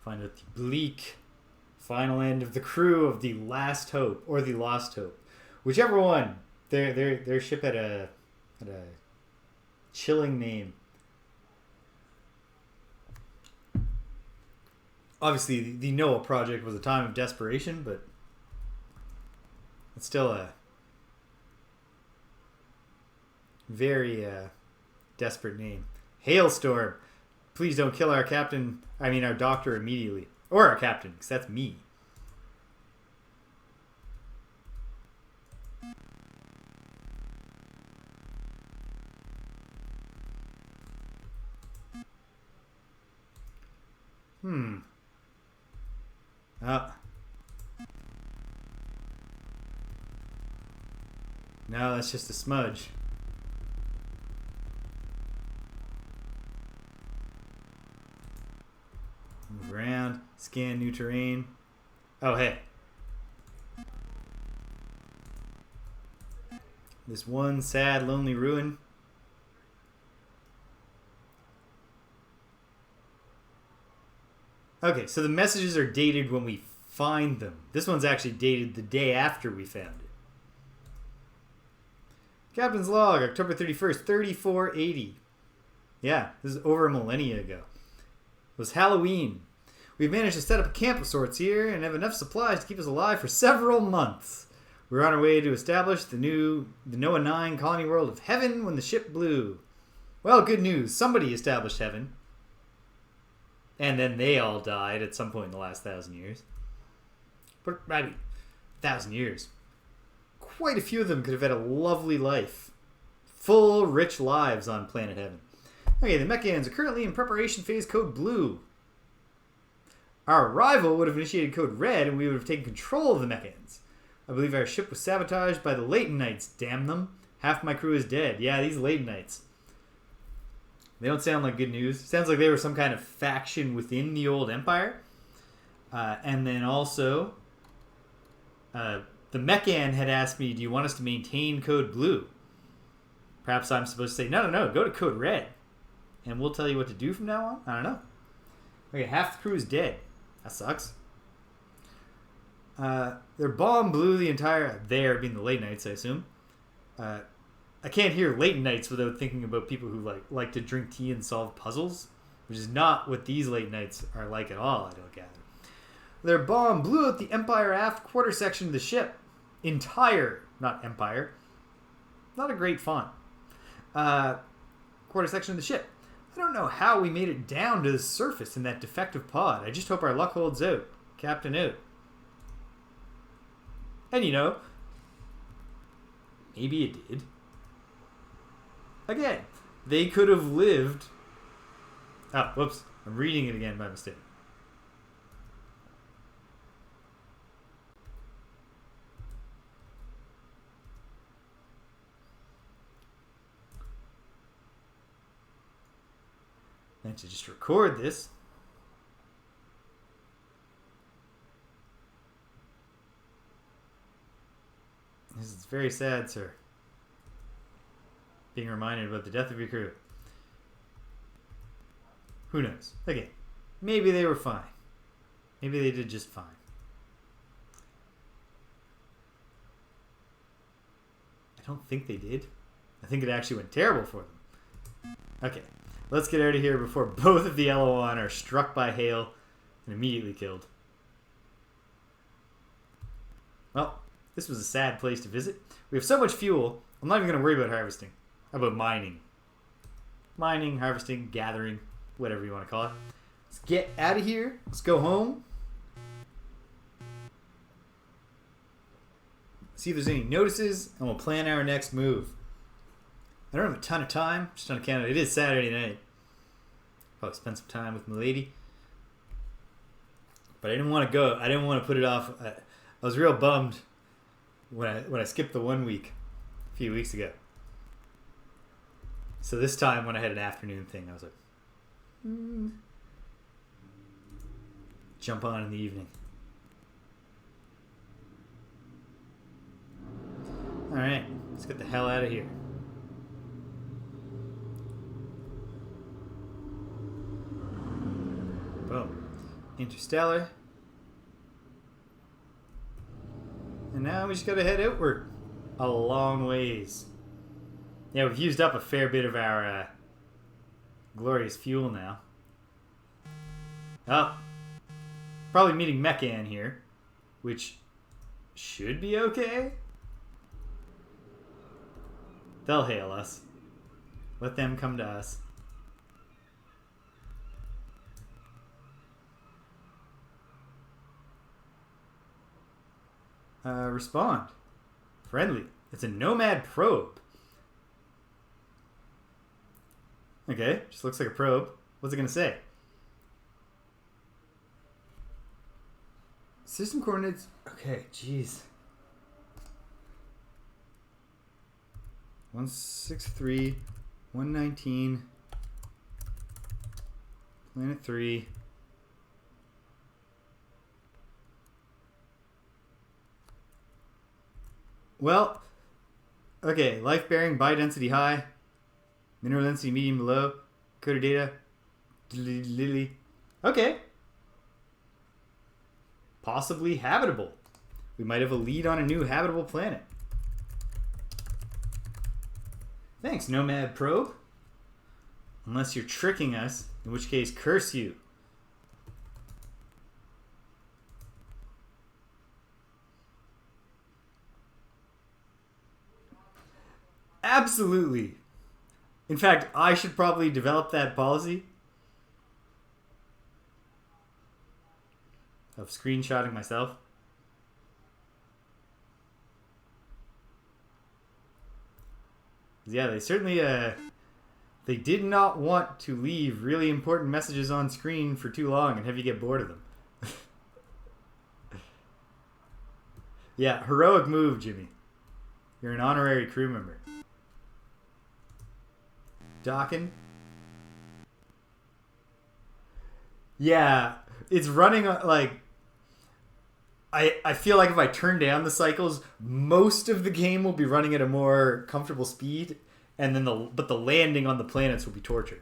Find out the bleak final end of the crew of the Last Hope or the Lost Hope, whichever one. Their ship had a chilling name. Obviously, the Noah project was a time of desperation, but it's still a very desperate name. Hailstorm. Please don't kill our captain. I mean, our doctor immediately. Or our captain, because that's me. Oh. No, that's just a smudge. Move around. Scan new terrain. Oh, hey. This one sad, lonely ruin. Okay, so the messages are dated when we find them. This one's actually dated the day after we found it. Captain's log, October 31st, 3480. Yeah, this is over a millennia ago. It was Halloween. We've managed to set up a camp of sorts here and have enough supplies to keep us alive for several months. We're on our way to establish the Noah 9 colony world of Heaven when the ship blew. Well, good news. Somebody established Heaven. And then they all died at some point in the last 1,000 years. But, I mean, 1,000 years. Quite a few of them could have had a lovely life. Full, rich lives on planet Heaven. Okay, the Mechans are currently in preparation phase code blue. Our arrival would have initiated code red and we would have taken control of the Mechans. I believe our ship was sabotaged by the Latonites, damn them. Half my crew is dead. Yeah, these Latonites. They don't sound like good news. Sounds like they were some kind of faction within the old empire. And then also, the Mechan had asked me, do you want us to maintain code blue? Perhaps I'm supposed to say, no, go to code red. And we'll tell you what to do from now on? I don't know. Okay, half the crew is dead. That sucks. Their bomb blew the entire... There being the Latonites, I assume. I can't hear Latonites without thinking about people who like to drink tea and solve puzzles, which is not what these Latonites are like at all, I don't gather. Their bomb blew out the Empire aft quarter section of the ship. Entire, not Empire. Not a great font. Quarter section of the ship. I don't know how we made it down to the surface in that defective pod. I just hope our luck holds out. Captain out. And you know, maybe it did. Again, they could have lived... Oh, whoops. I'm reading it again by mistake. I should just record this. This is very sad, sir. being reminded about the death of your crew. Who knows? Okay. Maybe they were fine. Maybe they did just fine. I don't think they did. I think it actually went terrible for them. Okay. Let's get out of here before both of the LO1 are struck by hail and immediately killed. Well, this was a sad place to visit. We have so much fuel, I'm not even going to worry about harvesting. How about mining? Mining, harvesting, gathering, whatever you want to call it. Let's get out of here. Let's go home. See if there's any notices, and we'll plan our next move. I don't have a ton of time, just on account of it is Saturday night. Probably spend some time with my lady. But I didn't want to go. I didn't want to put it off. I was real bummed when I skipped the 1 week a few weeks ago. So this time when I had an afternoon thing, I was like, jump on in the evening. Alright, let's get the hell out of here. Boom. Interstellar. And now we just gotta head outward. A long ways. Yeah, we've used up a fair bit of our glorious fuel now. Oh. Probably meeting Mechan here. Which should be okay. They'll hail us. Let them come to us. Respond. Friendly. It's a Nomad probe. Okay, just looks like a probe. What's it gonna say? System coordinates. Okay, jeez. 163, 119, Planet 3. Well, okay, life bearing, biodensity high, mineral density medium to low, coded data, lily. Okay. Possibly habitable. We might have a lead on a new habitable planet. Thanks, Nomad Probe. Unless you're tricking us, in which case, curse you. Absolutely. In fact, I should probably develop that policy of screenshotting myself. Yeah, they certainly they did not want to leave really important messages on screen for too long and have you get bored of them. Yeah, heroic move, Jimmy. You're an honorary crew member. Docking. Yeah, it's running like I feel like if I turn down the cycles, most of the game will be running at a more comfortable speed, and then the landing on the planets will be torture.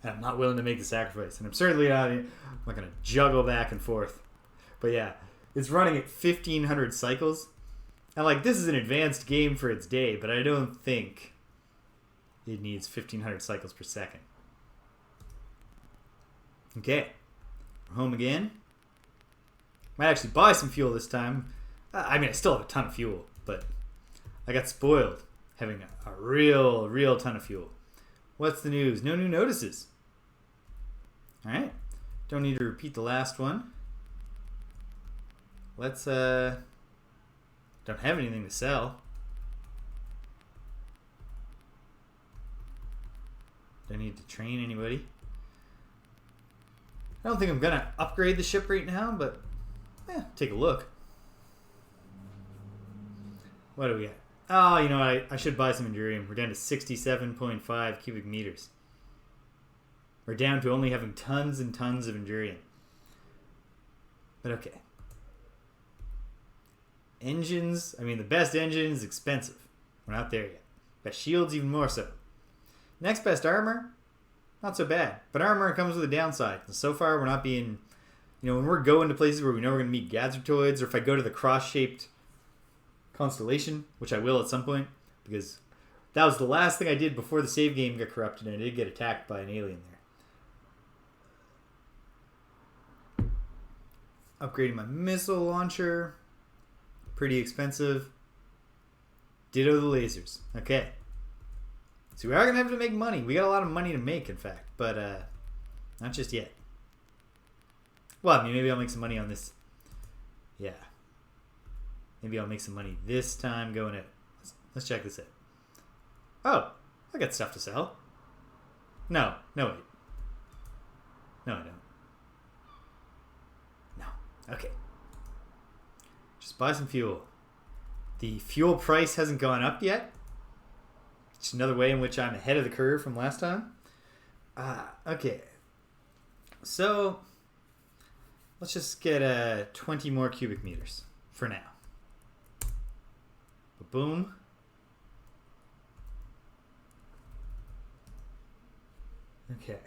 And I'm not willing to make the sacrifice, and I'm certainly not. I'm not gonna juggle back and forth. But yeah, it's running at 1500 cycles, and like this is an advanced game for its day, but I don't think it needs 1500 cycles per second. Okay, we're home again. Might actually buy some fuel this time. I mean, I still have a ton of fuel, but I got spoiled having a real ton of fuel. What's the news? No new notices. Alright. Don't need to repeat the last one. Let's, don't have anything to sell. Don't need to train anybody. I don't think I'm gonna upgrade the ship right now, but take a look. What do we got? Oh, you know what? I should buy some Endurium. We're down to 67.5 cubic meters. We're down to only having tons and tons of Endurium. But okay. Engines. I mean, the best engine is expensive. We're not there yet. Got shields even more so. Next best armor, not so bad. But armor comes with a downside. So far, we're not being... You know, when we're going to places where we know we're going to meet Gadzertoids, or if I go to the cross-shaped constellation, which I will at some point, because that was the last thing I did before the save game got corrupted, and I did get attacked by an alien there. Upgrading my missile launcher. Pretty expensive. Ditto the lasers. Okay. So we are going to have to make money. We got a lot of money to make, in fact. But not just yet. Well, I mean, maybe I'll make some money on this. Yeah. Maybe I'll make some money this time going out. Let's check this out. Oh, I got stuff to sell. No, wait. No, I don't. No. Okay. Just buy some fuel. The fuel price hasn't gone up yet. It's another way in which I'm ahead of the curve from last time. Okay. So, let's just get 20 more cubic meters for now. Boom. Okay.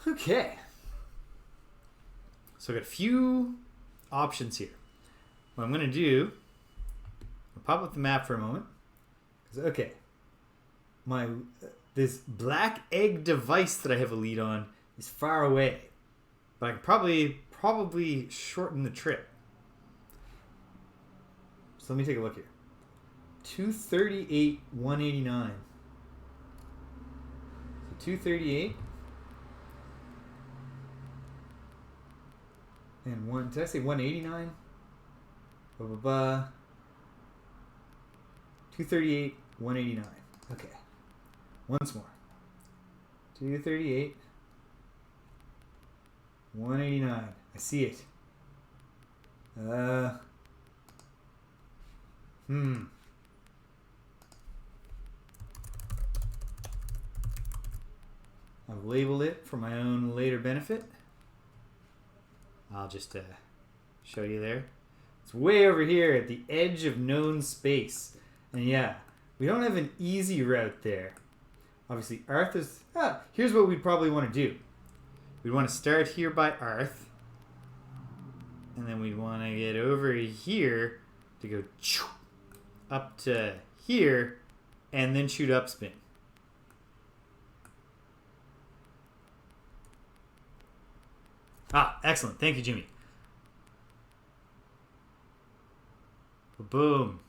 Okay. So I got a few options here. What I'm going to do, I'll pop up the map for a moment. Okay. This black egg device that I have a lead on is far away. But I can probably shorten the trip. So let me take a look here. 238, 189. So 238. And did I say 189? 238, 189. Okay. Once more. 238, 189. I see it. I've labeled it for my own later benefit. I'll just show you there. It's way over here at the edge of known space. And yeah, we don't have an easy route there. Obviously, Earth is... here's what we'd probably want to do. We'd want to start here by Earth. And then we'd want to get over here to go up to here and then shoot upspin. Excellent. Thank you, Jimmy. Boom.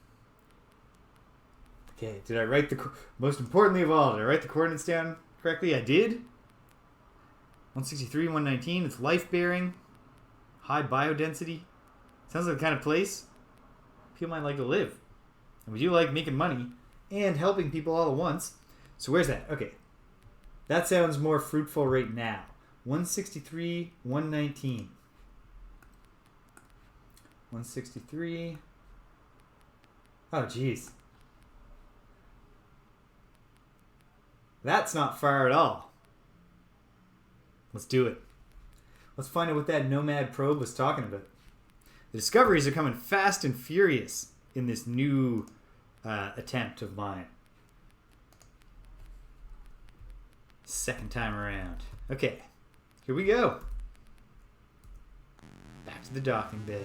Okay, did I write most importantly of all, did I write the coordinates down correctly? I did. 163, 119. It's life-bearing. High biodensity. Sounds like the kind of place people might like to live. And we do like making money and helping people all at once. So where's that? Okay. That sounds more fruitful right now. 163, 119. 163. Oh, geez. That's not far at all. Let's do it. Let's find out what that Nomad probe was talking about. The discoveries are coming fast and furious in this new attempt of mine. Second time around. Okay, here we go. Back to the docking bay.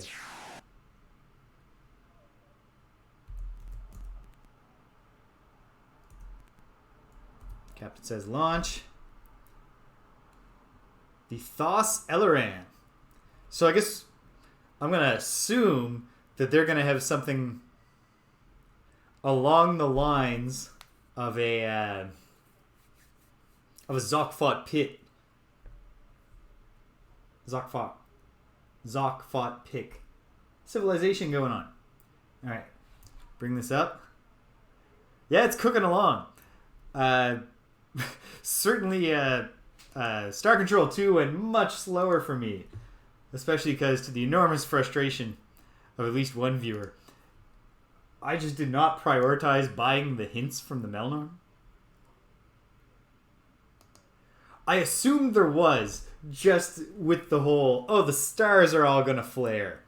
Captain says launch. The Thos Elleran. So I guess I'm going to assume that they're going to have something along the lines of a Zokfot pit. Zokfot pick. Civilization going on. All right. Bring this up. Yeah, it's cooking along. Certainly, Star Control 2 went much slower for me, especially because to the enormous frustration of at least one viewer, I just did not prioritize buying the hints from the Melnor. I assumed there was, just with the whole, oh, the stars are all gonna flare.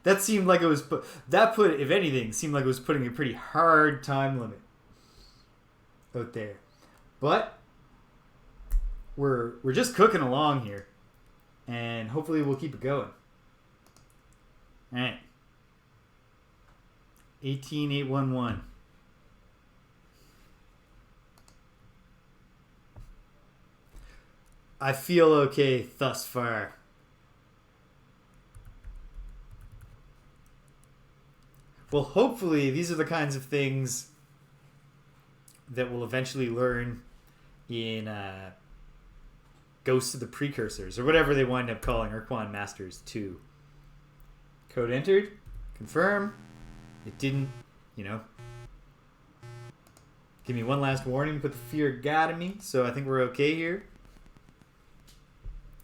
That seemed like it was if anything, seemed like it was putting a pretty hard time limit out there. But we're just cooking along here, and hopefully we'll keep it going. All right. 18811. I feel okay thus far. Well, hopefully these are the kinds of things that we'll eventually learn in Ghosts of the Precursors, or whatever they wind up calling Urquan Masters 2. Code entered. Confirm. It didn't, give me one last warning, put the fear of God in me, so I think we're okay here.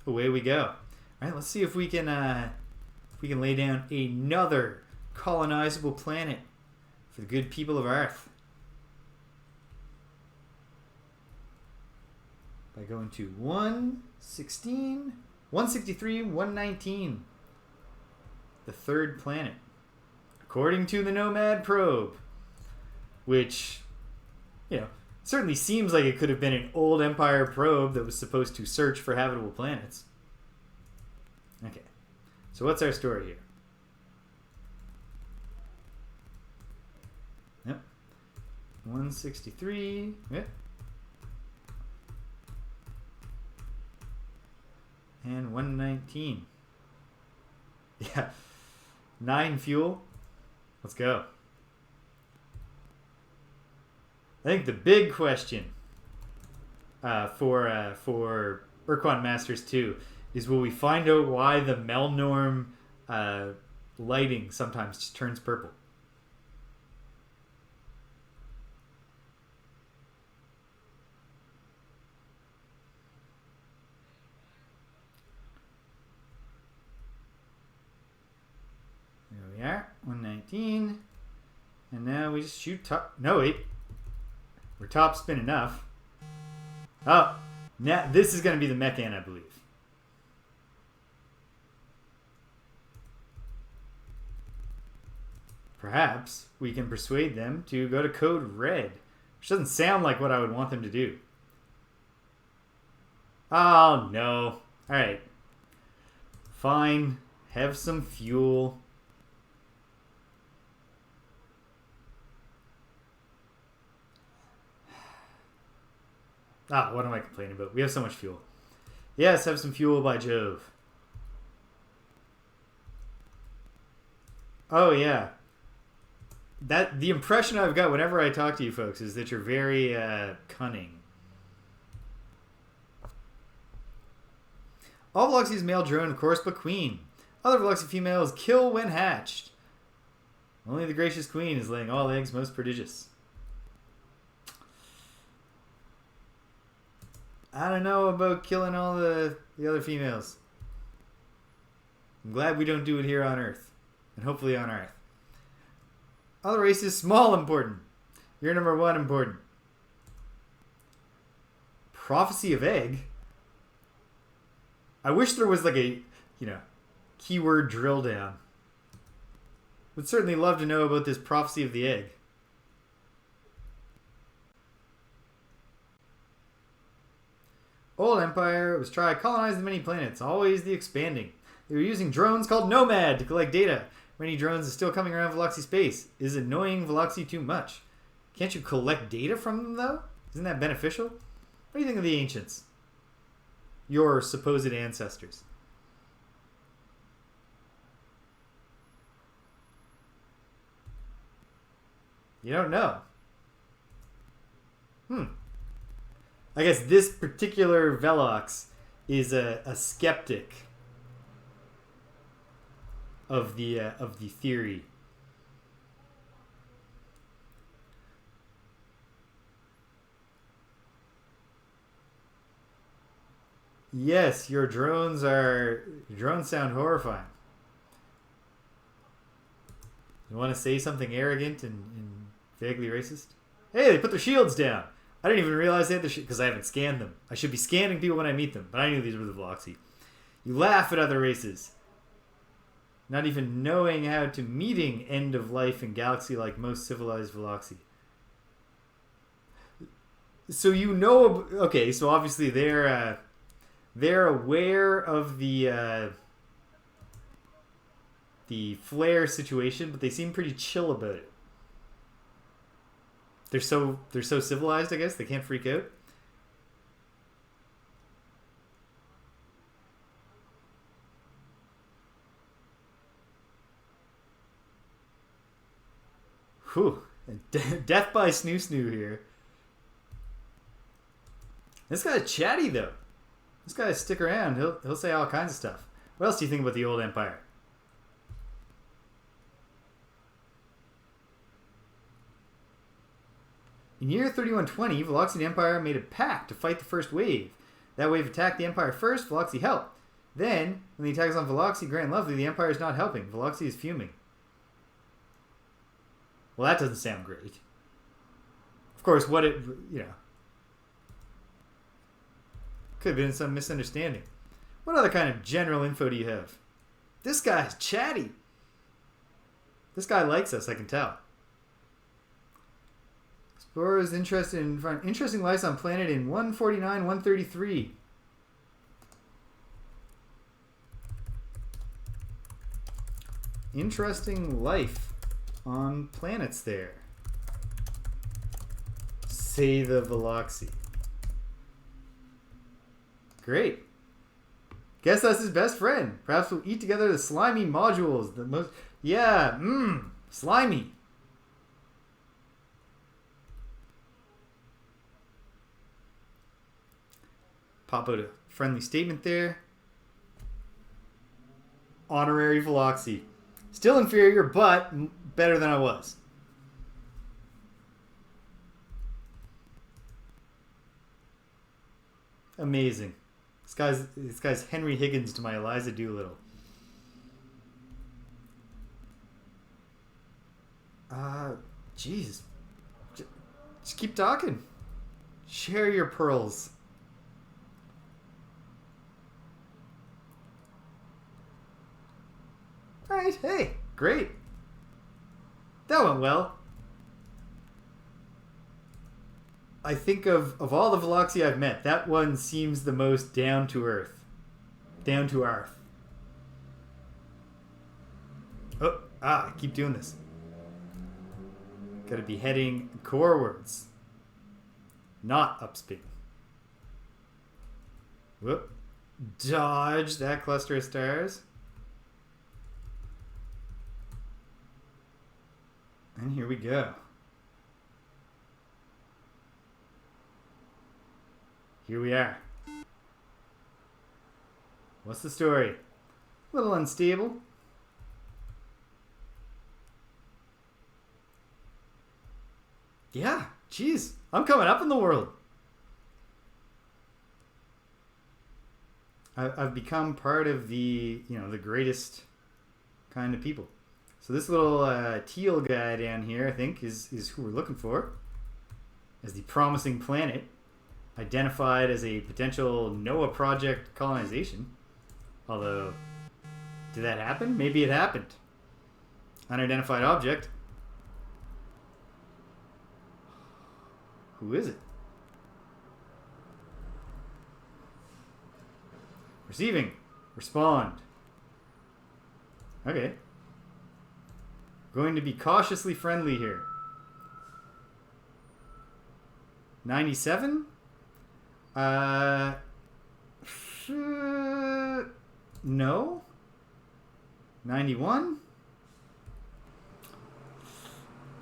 Away we go. All right, let's see if we can lay down another colonizable planet for the good people of Earth by going to 116, 163, 119, the third planet, according to the Nomad probe, which, certainly seems like it could have been an old Empire probe that was supposed to search for habitable planets. Okay, so what's our story here? Yep, 163. Yep. And 119. Yeah, 9 fuel. Let's go. I think the big question for Urquan Masters 2 is, will we find out why the Melnorm lighting sometimes just turns purple? There we are, 119. And now we just shoot top. No, wait. We're top spin enough. Oh, now this is going to be the Mechan, I believe. Perhaps we can persuade them to go to code red, which doesn't sound like what I would want them to do. Oh, no. All right. Fine. Have some fuel. Ah, what am I complaining about? We have so much fuel. Yes, have some fuel, by Jove. Oh, yeah. The impression I've got whenever I talk to you folks is that you're very cunning. All Veloxi's male drone, of course, but queen. Other Veloxi females kill when hatched. Only the gracious queen is laying all eggs most prodigious. I don't know about killing all the other females. I'm glad we don't do it here on Earth. And hopefully on Earth. Other races, small important. You're number 1 important. Prophecy of egg? I wish there was like a, keyword drill down. Would certainly love to know about this prophecy of the egg. Old Empire was trying to colonize the many planets, always the expanding. They were using drones called Nomad to collect data. Many drones are still coming around Veloxi space. Is annoying Veloxi too much? Can't you collect data from them, though? Isn't that beneficial? What do you think of the ancients? Your supposed ancestors. You don't know. I guess this particular Velox is a skeptic of the theory. Yes, your drones sound horrifying. You want to say something arrogant and vaguely racist? Hey, they put their shields down. I didn't even realize they had the shit because I haven't scanned them. I should be scanning people when I meet them, but I knew these were the Veloxi. You laugh at other races, not even knowing how to meeting end of life in galaxy like most civilized Veloxi. So you know, okay, so obviously they're aware of the flare situation, but they seem pretty chill about it. They're so civilized, I guess they can't freak out. Whew. Death by Snoo Snoo here. This guy's chatty though. This guy stick around. He'll say all kinds of stuff. What else do you think about the old Empire? In year 3120, Veloxi and the Empire made a pact to fight the first wave. That wave attacked the Empire first, Veloxi helped. Then, when the attack is on Veloxi, Grand Lovely, the Empire is not helping. Veloxi is fuming. Well, that doesn't sound great. Of course, could have been some misunderstanding. What other kind of general info do you have? This guy's chatty. This guy likes us, I can tell. Explorer is interested in interesting life on planet in 149-133. Interesting life on planets there. Say the Veloxi. Great. Guess that's his best friend. Perhaps we'll eat together the slimy modules. The most... Yeah, slimy. Pop out a friendly statement there. Honorary Veloxi. Still inferior, but better than I was. Amazing. This guy's Henry Higgins to my Eliza Doolittle. Jeez. Just keep talking. Share your pearls. Alright, hey, great. That went well. I think of all the Veloxi I've met, that one seems the most down to earth. Down to earth. I keep doing this. Gotta be heading corewards. Not upspin. Whoop. Dodge that cluster of stars. And here we go. Here we are. What's the story? A little unstable. Yeah, geez. I'm coming up in the world. I've become part of the greatest kind of people. So this little teal guy down here, I think, is who we're looking for. As the promising planet. Identified as a potential NOAA project colonization. Although, did that happen? Maybe it happened. Unidentified object. Who is it? Receiving. Respond. Okay. Going to be cautiously friendly here. 97? No. 91?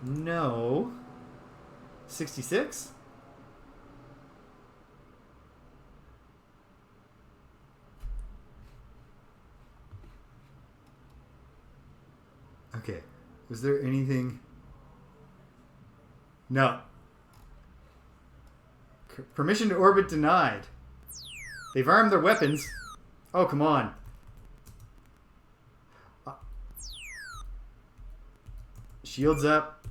No. 66? Okay. Was there anything? No. Permission to orbit denied. They've armed their weapons. Oh, come on. Shields up.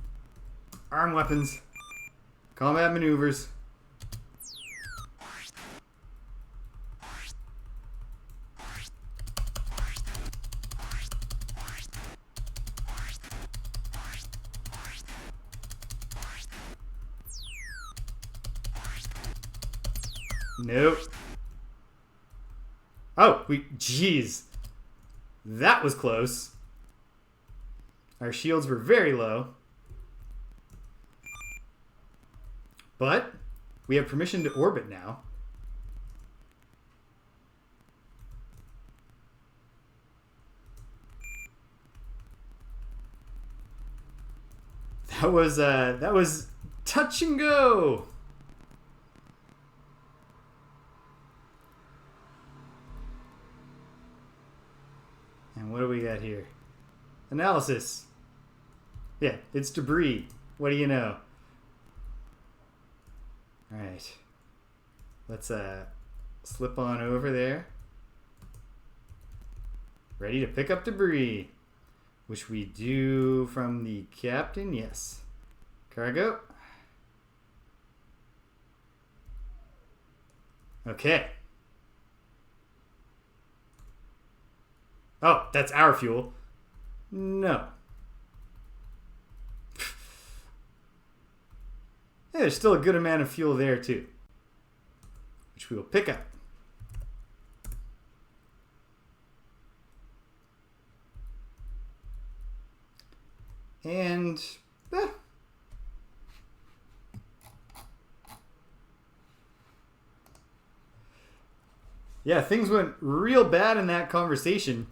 Arm weapons. Combat maneuvers. Nope. Oh, jeez. That was close. Our shields were very low. But we have permission to orbit now. That was touch and go. And what do we got here? Analysis. Yeah, it's debris. What do you know? All right. Let's slip on over there. Ready to pick up debris. Which we do from the captain, yes. Cargo. Okay. Oh, that's our fuel. No. Yeah, there's still a good amount of fuel there too. Which we will pick up. And yeah, things went real bad in that conversation.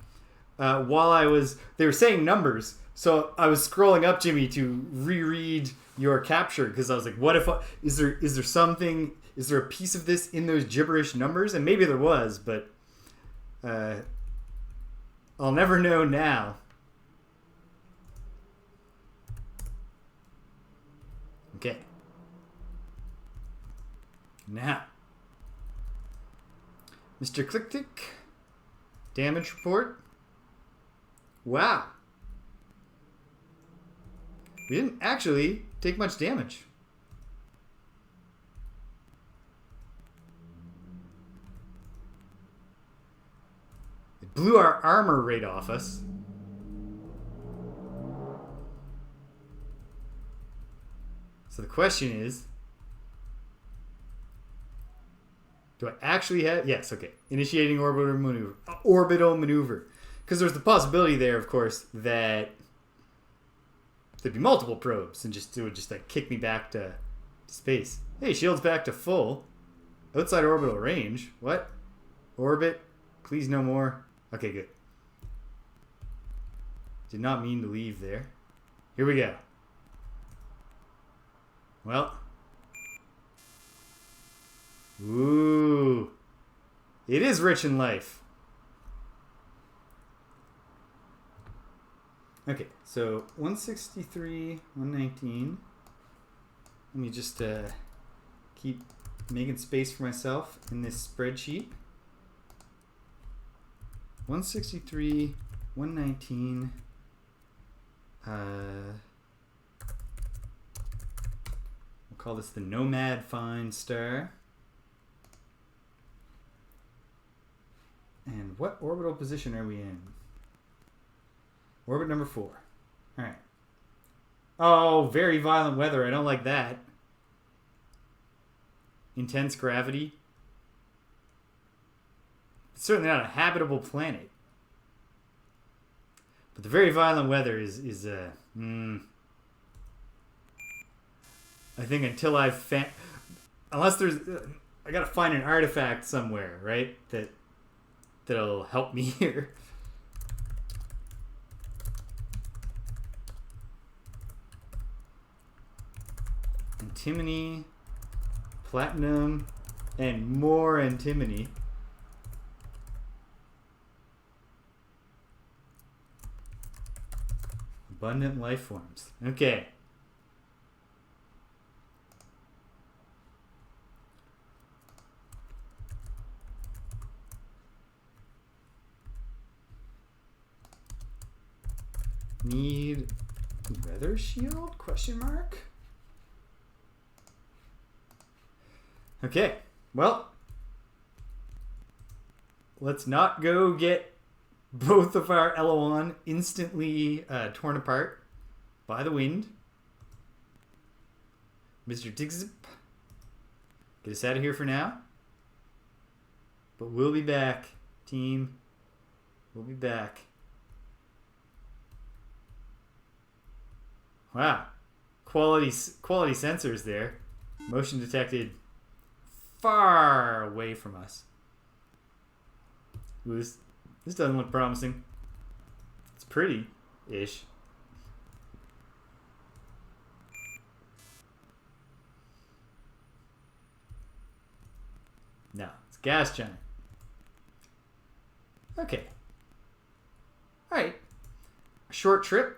They were saying numbers, so I was scrolling up, Jimmy, to reread your capture because I was like, "What if? Is there something? Is there a piece of this in those gibberish numbers?" And maybe there was, but I'll never know now. Okay. Now, Mr. Clicktick, damage report. Wow. We didn't actually take much damage. It blew our armor right off us. So the question is, do I actually have... Yes, okay. Initiating orbital maneuver. Because there's the possibility there, of course, that there'd be multiple probes and it would just like kick me back to space. Hey, shield's back to full. Outside orbital range. What? Orbit. Please no more. Okay, good. Did not mean to leave there. Here we go. Well. Ooh. It is rich in life. Okay, so 163, 119. Let me just keep making space for myself in this spreadsheet. 163, 119. We'll call this the Nomad Find Star. And what orbital position are we in? Orbit number 4. All right. Oh, very violent weather. I don't like that. Intense gravity. It's certainly not a habitable planet. But the very violent weather is I think until unless there's I gotta find an artifact somewhere, right? That'll help me here. Antimony, platinum, and more antimony. Abundant life forms. Okay. Need weather shield? Question mark. Okay, well, let's not go get both of our Eloan instantly torn apart by the wind. Mr. Digzip, get us out of here for now. But we'll be back, team. We'll be back. Wow. Quality sensors there. Motion detected far away from us. Ooh, this doesn't look promising. It's pretty-ish. No, it's a gas giant. Okay. Alright. A short trip.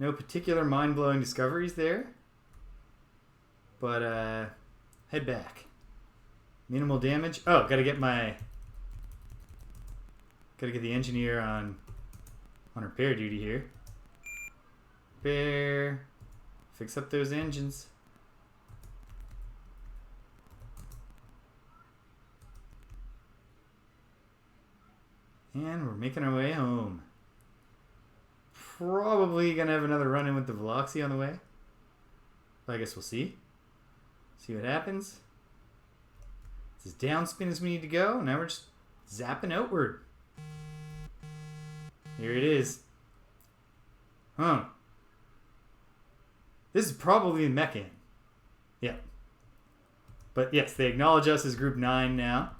No particular mind-blowing discoveries there. But, head back. Minimal damage. Oh, gotta get the engineer on repair duty here. Repair. Fix up those engines. And we're making our way home. Probably gonna have another run-in with the Veloxi on the way. But I guess we'll see. See what happens. It's as downspin as we need to go. Now we're just zapping outward. Here it is. Huh. This is probably the Mechan. Yeah. But yes, they acknowledge us as Group 9 now.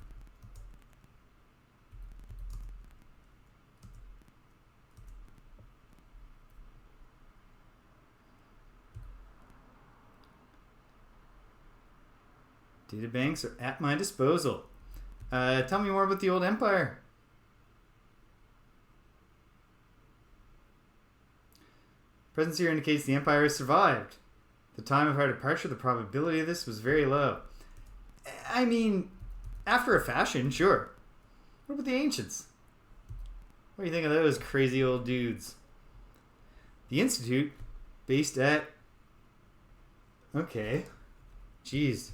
Databanks are at my disposal. Tell me more about the old Empire. Presence here indicates the Empire has survived. At the time of our departure, the probability of this was very low. I mean, after a fashion, sure. What about the ancients? What do you think of those crazy old dudes? The Institute, based at... Okay. Jeez.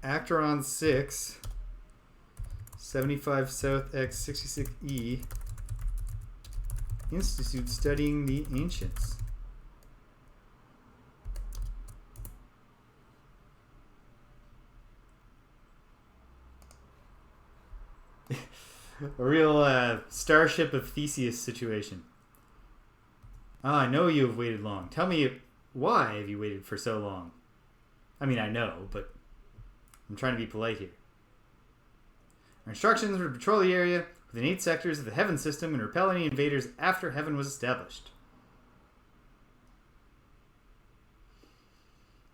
Acteron 6, 75 South X 66E, Institute studying the ancients. A real Starship of Theseus situation. Ah, I know you have waited long. Tell me, why have you waited for so long? I mean, I know, but I'm trying to be polite here. Our instructions were to patrol the area within 8 sectors of the Heaven system and repel any invaders after Heaven was established.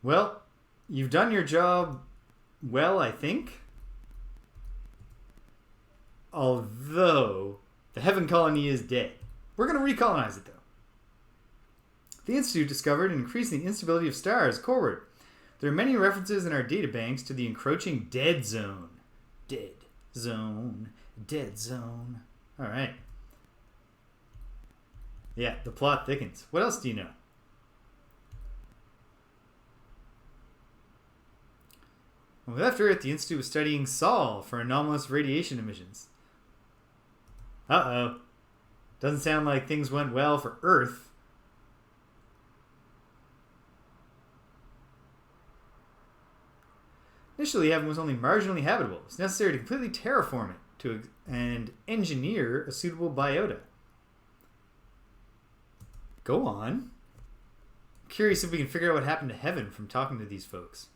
Well, you've done your job well, I think. Although, the Heaven colony is dead. We're going to recolonize it, though. The Institute discovered and increased the instability of stars coreward. There are many references in our databanks to the encroaching dead zone. Dead zone. Dead zone. Alright. Yeah, the plot thickens. What else do you know? When we left Earth, the Institute was studying Sol for anomalous radiation emissions. Uh-oh. Doesn't sound like things went well for Earth. Initially, Heaven was only marginally habitable. It was necessary to completely terraform it and engineer a suitable biota. Go on. I'm curious if we can figure out what happened to Heaven from talking to these folks.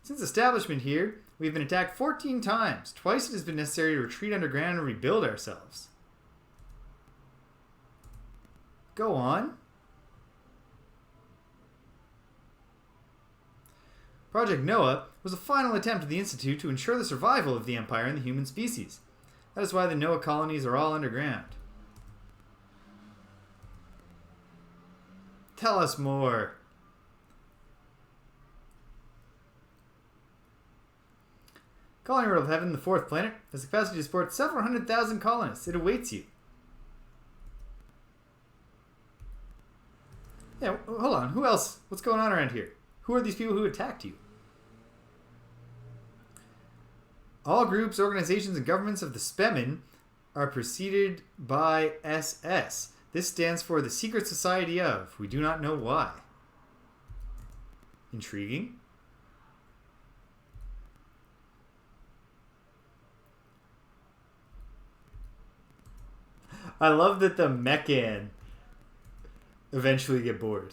Since establishment here, we've been attacked 14 times. Twice it has been necessary to retreat underground and rebuild ourselves. Go on. Project Noah was a final attempt of the Institute to ensure the survival of the Empire and the human species. That is why the Noah colonies are all underground. Tell us more. Colony World of Heaven, the 4th planet, has the capacity to support several 100,000 colonists. It awaits you. Yeah, hold on. Who else? What's going on around here? Who are these people who attacked you? All groups, organizations, and governments of the Spemen are preceded by SS. This stands for the Secret Society of. We do not know why. intriguing. I love that the Mechan eventually get bored.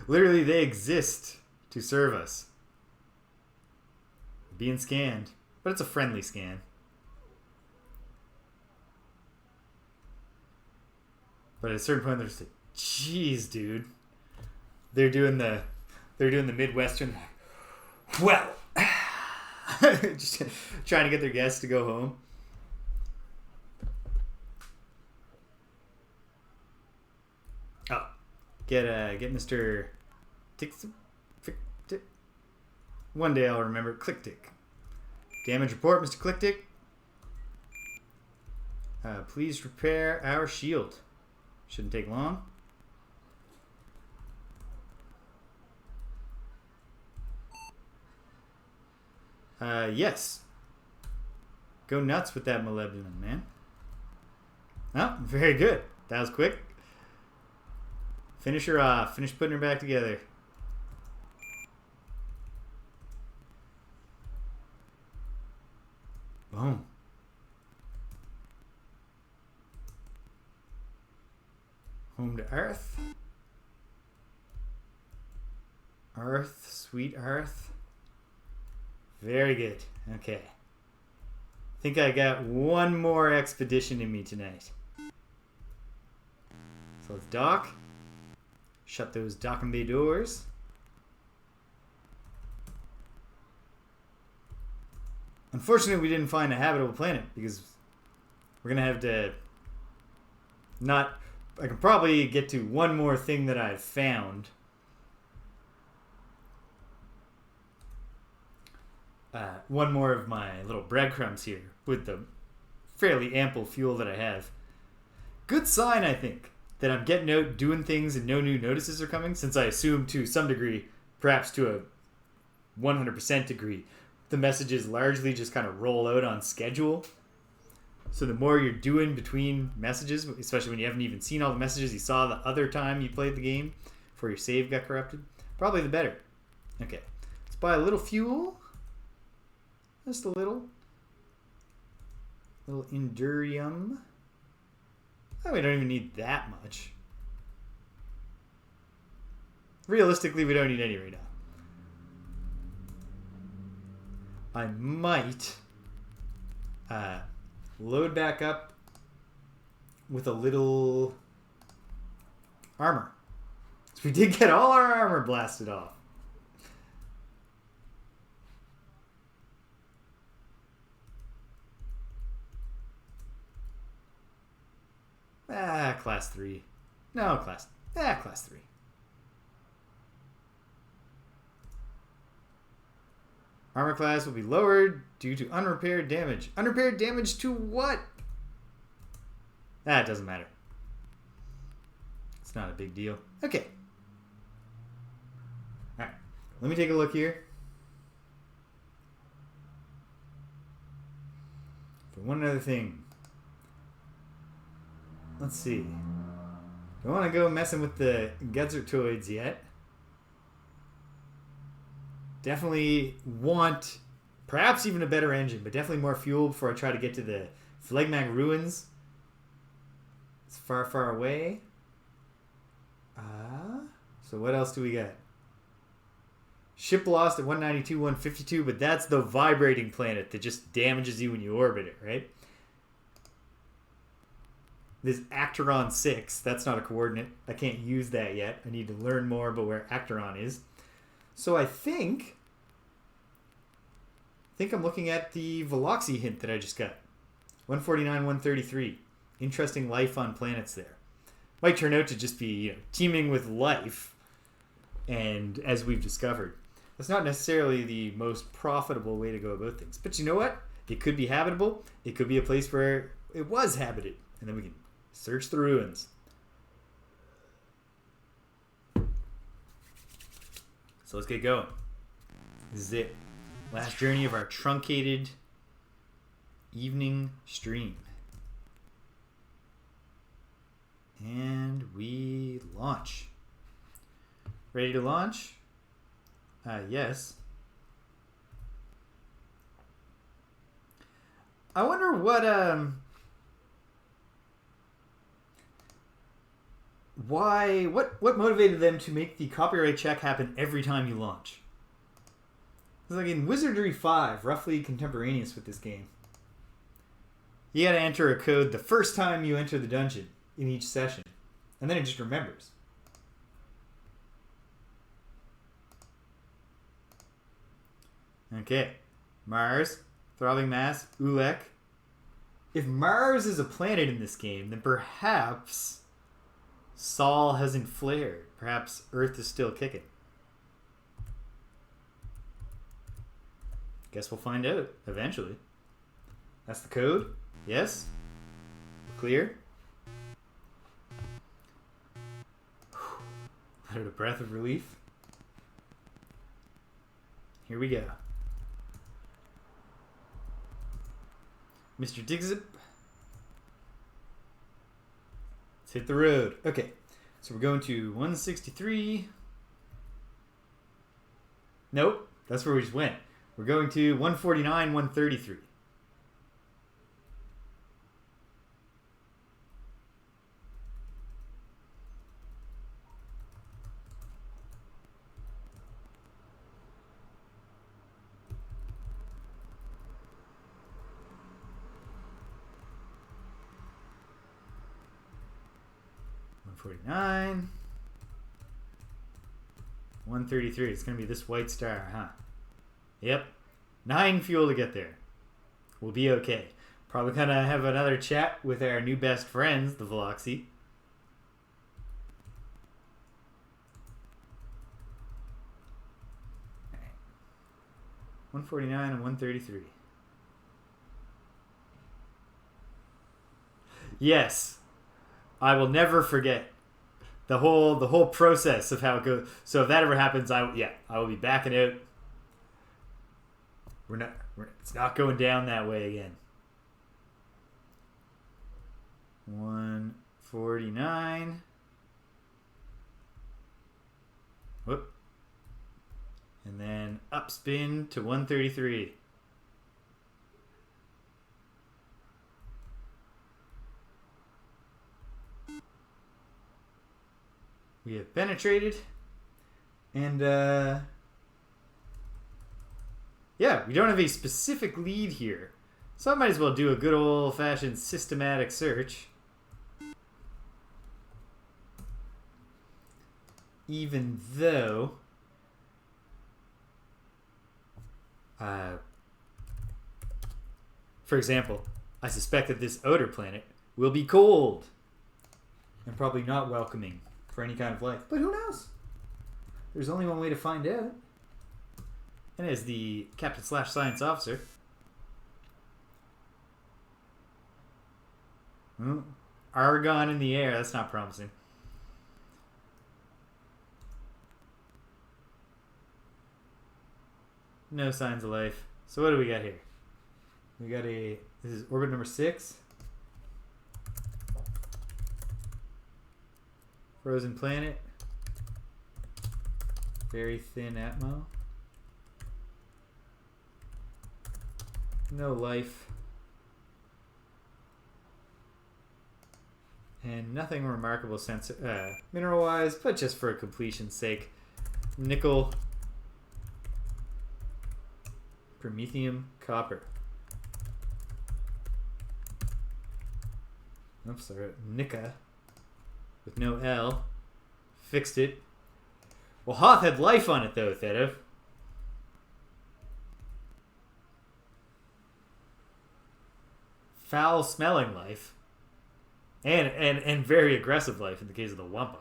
Literally, they exist to serve us. Being scanned. But it's a friendly scan. But at a certain point, they're just like, "Jeez, dude." They're doing the Midwestern. Well, just trying to get their guests to go home. Oh, get Mr. Tick. One day I'll remember. Click Tick. Damage report, Mr. Click Tick. Please repair our shield. Shouldn't take long. Yes. Go nuts with that molybdenum, man. Oh, very good. That was quick. Finish her off. Finish putting her back together. Boom. Home to Earth. Earth, sweet Earth. Very good. Okay. I think I got one more expedition in me tonight. So let's dock. Shut those docking bay doors. Unfortunately, we didn't find a habitable planet because we're going to have to not... I can probably get to one more thing that I've found. One more of my little breadcrumbs here with the fairly ample fuel that I have. Good sign, I think, that I'm getting out doing things and no new notices are coming, since I assume to some degree, perhaps to a 100% degree, the messages largely just kind of roll out on schedule. So the more you're doing between messages, especially when you haven't even seen all the messages you saw the other time you played the game before your save got corrupted, probably the better. Okay, let's buy a little fuel. Just a little endurium. Oh, we don't even need that much. Realistically, we don't need any right now. I might load back up with a little armor. So we did get all our armor blasted off. Class 3. No, class 3. Armor class will be lowered due to unrepaired damage. Unrepaired damage to what? It doesn't matter. It's not a big deal. Okay. Alright. Let me take a look here. For one other thing. Let's see. Don't want to go messing with the Gutzertoids yet. Definitely want perhaps even a better engine, but definitely more fuel before I try to get to the Phlegmatic ruins. It's far, far away. So what else do we got? Ship lost at 192, 152, but that's the vibrating planet that just damages you when you orbit it, right? This Acteron 6, that's not a coordinate. I can't use that yet. I need to learn more about where Acteron is. So I think I'm looking at the Veloxi hint that I just got. 149, 133. Interesting life on planets there. Might turn out to just be teeming with life. And as we've discovered, that's not necessarily the most profitable way to go about things. But you know what? It could be habitable. It could be a place where it was habited. And then we can search the ruins. So let's get going. This is it. Last journey of our truncated evening stream. And we launch. Ready to launch? Yes. I wonder what what motivated them to make the copyright check happen every time you launch? It's like in Wizardry 5, roughly contemporaneous with this game. You gotta enter a code the first time you enter the dungeon in each session. And then it just remembers. Okay. Mars, throbbing mass, Ulek. If Mars is a planet in this game, then perhaps Sol hasn't flared. Perhaps Earth is still kicking. Guess we'll find out eventually. That's the code. Yes. Clear. Uttered a breath of relief. Here we go. Mr. Digzip. Let's hit the road. Okay. So we're going to 163. Nope. That's where we just went. We're going to 149, 133. $149. 133. It's going to be this white star, huh? Yep. 9 fuel to get there. We'll be okay. Probably going to have another chat with our new best friends, the Veloxi. Right. 149 and 133. Yes. I will never forget the whole process of how it goes. So if that ever happens, I will be backing out. It's not going down that way again. 149. Whoop. And then up spin to 133. We have penetrated. And yeah, we don't have a specific lead here. So I might as well do a good old-fashioned systematic search. Even though for example, I suspect that this outer planet will be cold and probably not welcoming for any kind of life. But who knows? There's only one way to find out. And as the Captain/Science Officer. Argon in the air. That's not promising. No signs of life. So what do we got here? We got this is orbit number 6. Frozen planet. Very thin atmo. No life. And nothing remarkable mineral-wise, but just for completion's sake. Nickel, promethium, copper. Oops, sorry, Nika with no L. Fixed it. Well, Hoth had life on it though, Thedev. Foul-smelling life. And very aggressive life in the case of the Wampa.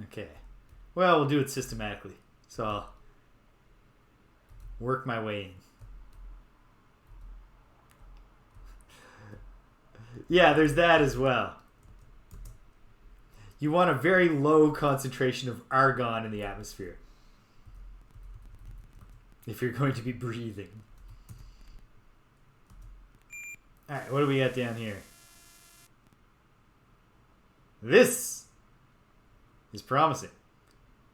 Okay. Well, we'll do it systematically. So I'll work my way in. Yeah, there's that as well. You want a very low concentration of argon in the atmosphere. if you're going to be breathing. Alright, what do we got down here? This is promising.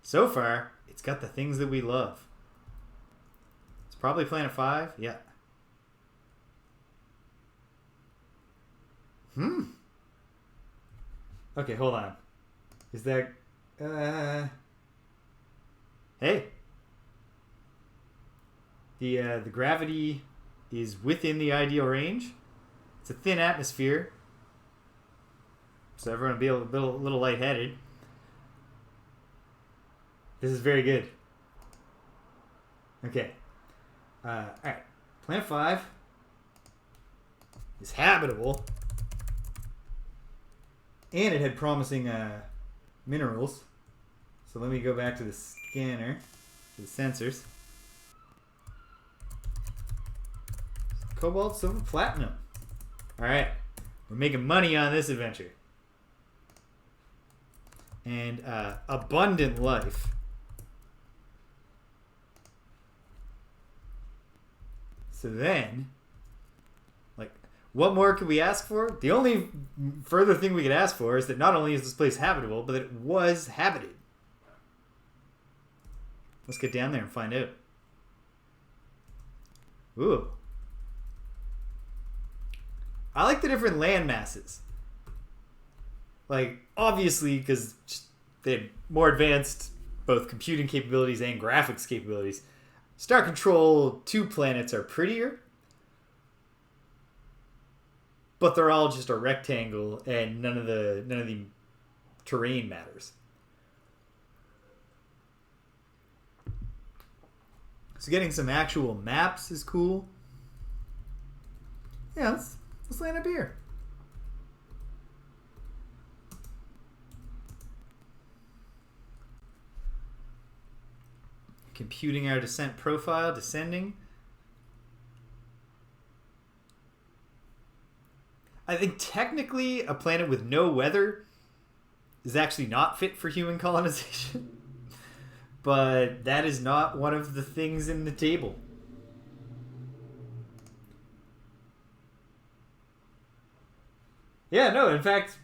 So far, it's got the things that we love. It's probably Planet 5. Yeah. Okay, hold on. Is that... Hey. The gravity is within the ideal range. It's a thin atmosphere. So everyone will be a little lightheaded. This is very good. Okay. Alright. Planet 5 is habitable. And it had promising minerals. So let me go back to the scanner, to the sensors. Cobalt, silver, platinum. Alright. We're making money on this adventure. And abundant life. So then, like, what more could we ask for? The only further thing we could ask for is that not only is this place habitable, but that it was habited. Let's get down there and find out. Ooh. I like the different land masses. Like, obviously, because they have more advanced both computing capabilities and graphics capabilities. Star Control 2 planets are prettier. But they're all just a rectangle and none of the terrain matters. So getting some actual maps is cool. Yeah, let's land up here. Computing our descent profile, descending. I think technically a planet with no weather is actually not fit for human colonization. But that is not one of the things in the table. Yeah, no, in fact,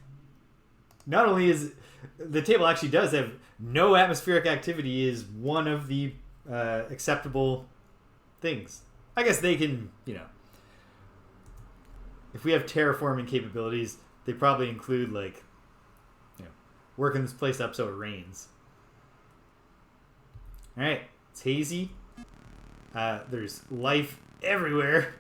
not only is the table actually does have no atmospheric activity is one of the acceptable things. I guess they can, if we have terraforming capabilities, they probably include, like, working this place up so it rains. Alright, it's hazy. There's life everywhere.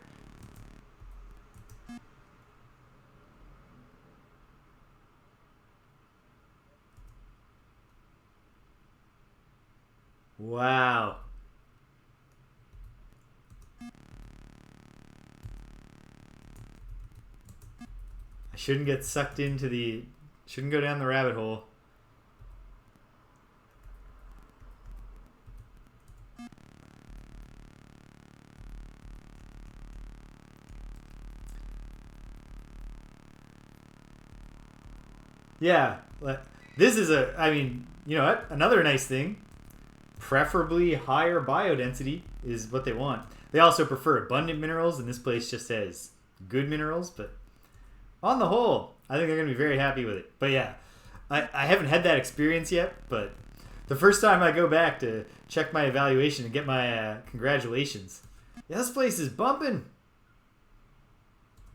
Wow. I shouldn't get sucked into shouldn't go down the rabbit hole. Yeah, this is you know what? Another nice thing. Preferably higher biodensity is what they want. They also prefer abundant minerals, and this place just has good minerals, but on the whole, I think they're going to be very happy with it. But yeah, I haven't had that experience yet, but the first time I go back to check my evaluation and get my congratulations, yeah, this place is bumping.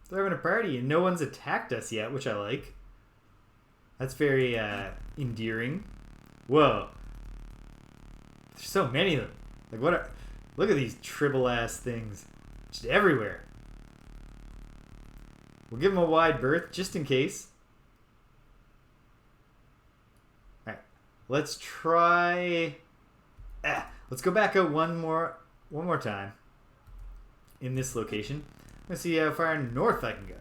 They're having a party, and no one's attacked us yet, which I like. That's very endearing. Whoa. There's so many of them. Like, look at these tribble ass things. Just everywhere. We'll give them a wide berth just in case. Alright. Let's try... let's go back out one more time. In this location. Let's see how far north I can go.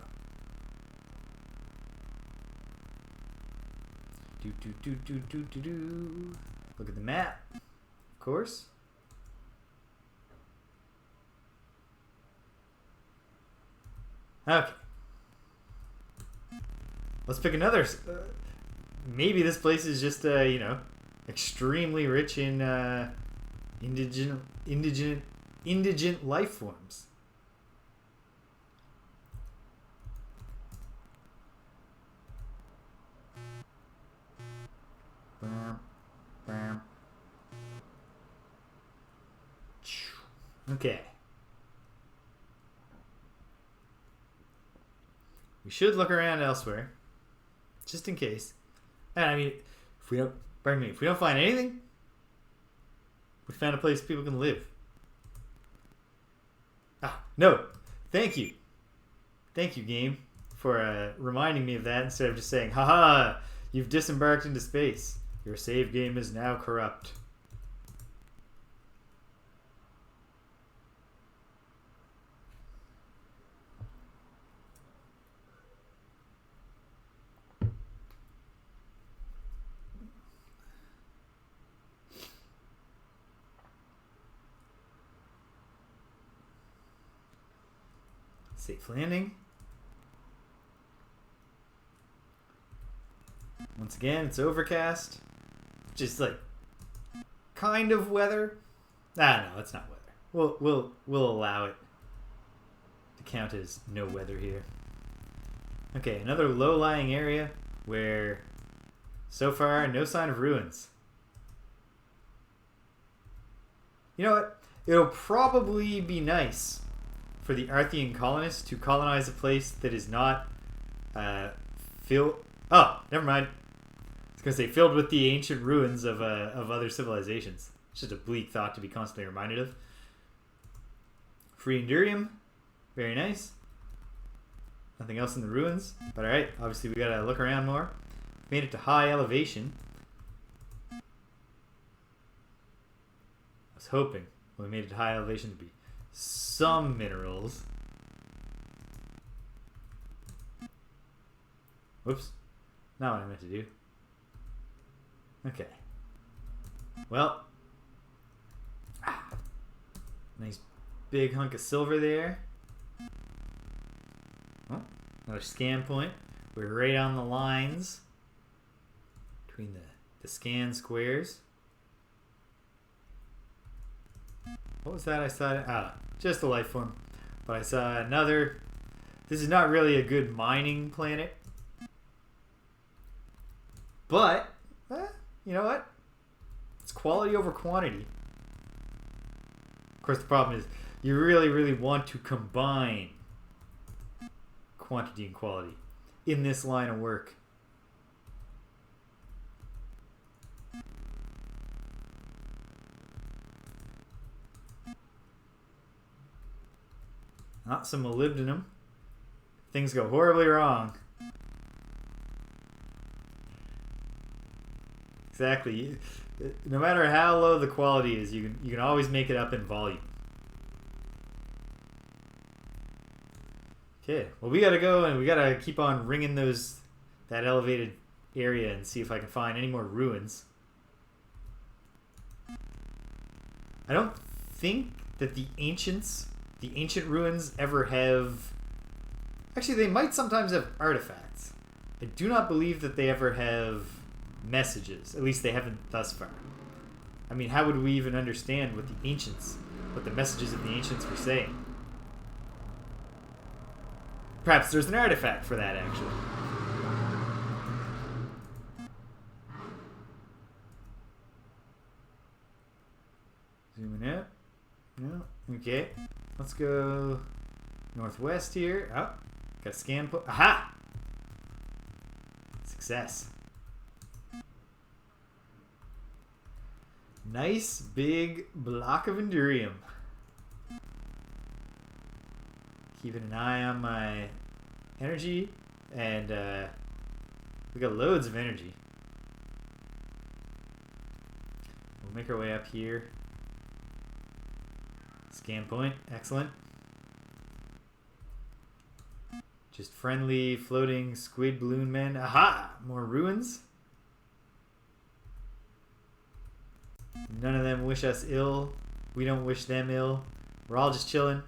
Look at the map. Of course. Okay. Let's pick another. Maybe this place is just, extremely rich in indigenous indigent life forms. Okay. We should look around elsewhere, just in case. And I mean, if we don't find anything, we found a place people can live. Ah, no. Thank you. Thank you, game, for reminding me of that instead of just saying, haha, you've disembarked into space. Your save game is now corrupt. Safe landing. Once again, it's overcast. Just like kind of weather. Ah, no, it's not weather. We'll allow it to count as no weather here. Okay, another low-lying area where so far no sign of ruins. You know what? It'll probably be nice for the Arthean colonists to colonize a place that is not filled. Oh, never mind. I was gonna say filled with the ancient ruins of other civilizations. It's just a bleak thought to be constantly reminded of. Free Endurium, very nice. Nothing else in the ruins, but all right. Obviously, we gotta look around more. Made it to high elevation. I was hoping when we made it to high elevation to be some minerals. Whoops. Not what I meant to do. Okay. Well. Nice big hunk of silver there. Oh, another scan point. We're right on the lines between the scan squares. What was that I saw? Ah, just a life form. But I saw another. This is not really a good mining planet. But, you know what? It's quality over quantity. Of course, the problem is you really, really want to combine quantity and quality in this line of work. Not some molybdenum. Things go horribly wrong. Exactly. No matter how low the quality is, you can always make it up in volume. Okay. Well, we gotta go and we gotta keep on ringing that elevated area and see if I can find any more ruins. I don't think that the ancient ruins ever have. Actually, they might sometimes have artifacts. I do not believe that they ever have messages. At least they haven't thus far. I mean, how would we even understand what the messages of the ancients were saying? Perhaps there's an artifact for that, actually. Zooming out. No. Okay. Let's go northwest here. Oh, got a scan point. Aha! Success. Nice big block of Endurium. Keeping an eye on my energy, and we got loads of energy. We'll make our way up here. Scan point, excellent. Just friendly floating squid balloon men. Aha! More ruins. None of them wish us ill. We don't wish them ill. We're all just chilling.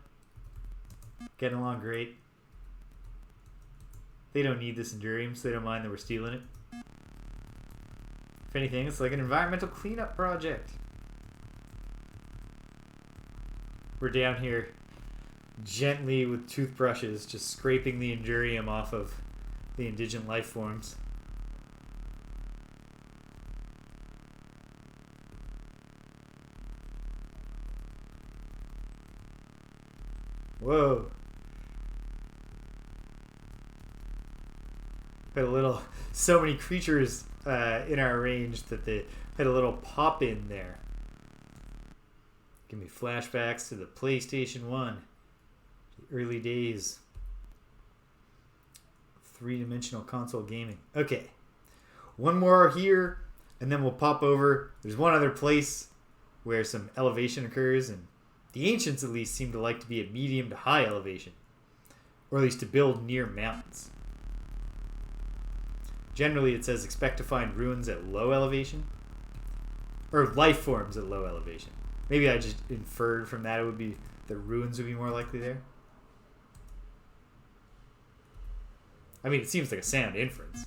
Getting along great. They don't need this Endurium, so they don't mind that we're stealing it. If anything, it's like an environmental cleanup project. We're down here gently with toothbrushes, just scraping the endurium off of the indigent life forms. Whoa. Got a little, so many creatures in our range that they had a little pop in there. Give me flashbacks to the PlayStation 1. The early days. Three-dimensional console gaming. Okay. One more here, and then we'll pop over. There's one other place where some elevation occurs, and the ancients at least seem to like to be at medium to high elevation. Or at least to build near mountains. Generally, it says expect to find ruins at low elevation. Or life forms at low elevation. Maybe I just inferred from that it would be the ruins would be more likely there. I mean, it seems like a sound inference.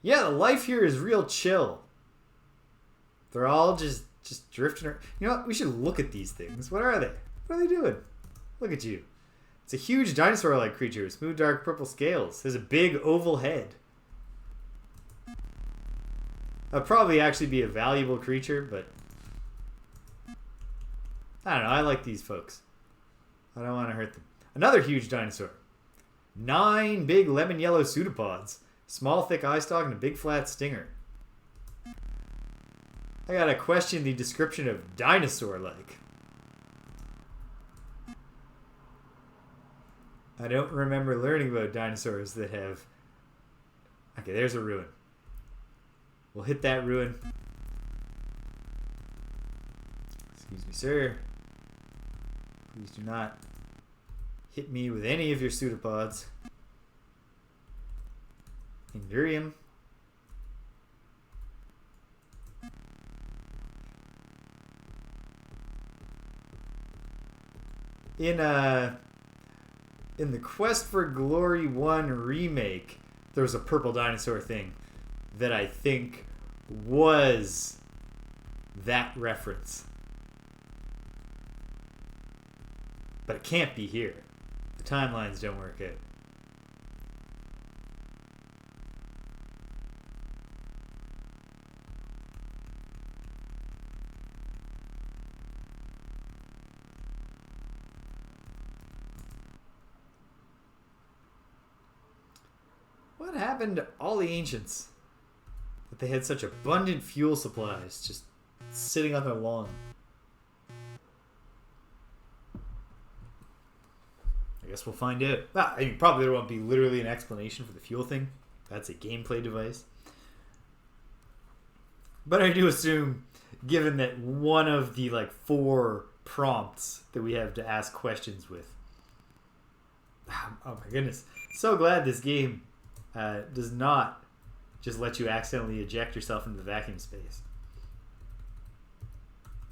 Yeah, the life here is real chill. They're all just drifting around. You know what? We should look at these things. What are they? What are they doing? Look at you. It's a huge dinosaur-like creature with smooth, dark purple scales. There's a big oval head. That'd probably actually be a valuable creature, but I don't know. I like these folks. I don't want to hurt them. Another huge dinosaur. 9 big lemon yellow pseudopods. Small, thick eye stalk and a big, flat stinger. I gotta question the description of dinosaur-like. I don't remember learning about dinosaurs that have... Okay, there's a ruin. We'll hit that ruin. Excuse me, sir. Please do not hit me with any of your pseudopods. Endurium. In the Quest for Glory 1 remake, there was a purple dinosaur thing that I think was that reference. But it can't be here. The timelines don't work out. What happened to all the ancients? That they had such abundant fuel supplies just sitting on their lawn. I guess we'll find out. I mean, probably there won't be literally an explanation for the fuel thing. That's a gameplay device. But I do assume, given that one of the 4 prompts that we have to ask questions with. Oh my goodness. So glad this game does not just let you accidentally eject yourself into the vacuum space.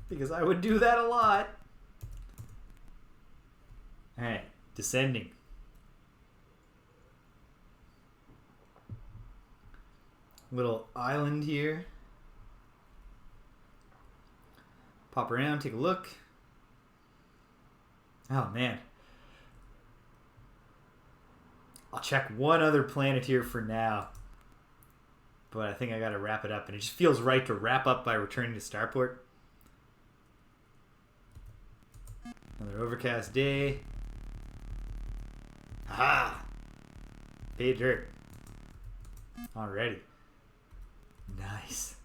Because I would do that a lot. Alright, descending. Little island here. Pop around, take a look. Oh man. I'll check one other planet here for now. But I think I gotta wrap it up. And it just feels right to wrap up by returning to Starport. Another overcast day. Aha! Paid dirt. Already. Nice.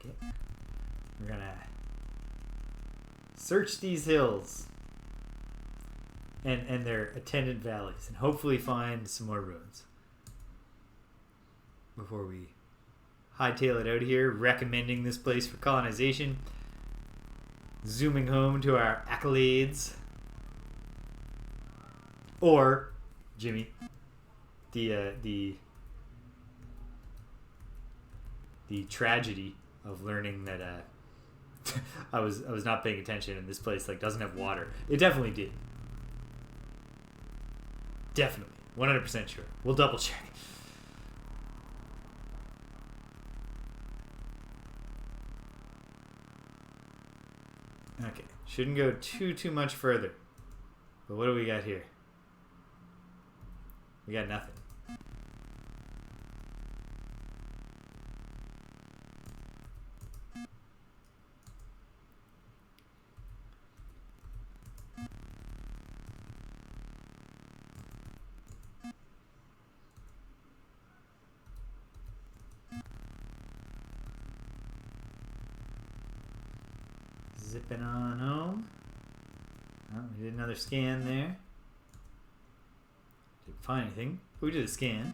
Okay. We're gonna search these hills. and their attendant valleys, and hopefully find some more ruins before we hightail it out of here, recommending this place for colonization, zooming home to our accolades, or Jimmy, the tragedy of learning that I was not paying attention and this place like doesn't have water. It definitely did. Definitely. 100% sure. We'll double check. Okay. Shouldn't go too much further. But what do we got here? We got nothing. Zipping on home. Oh, we did another scan there. Didn't find anything. We did a scan.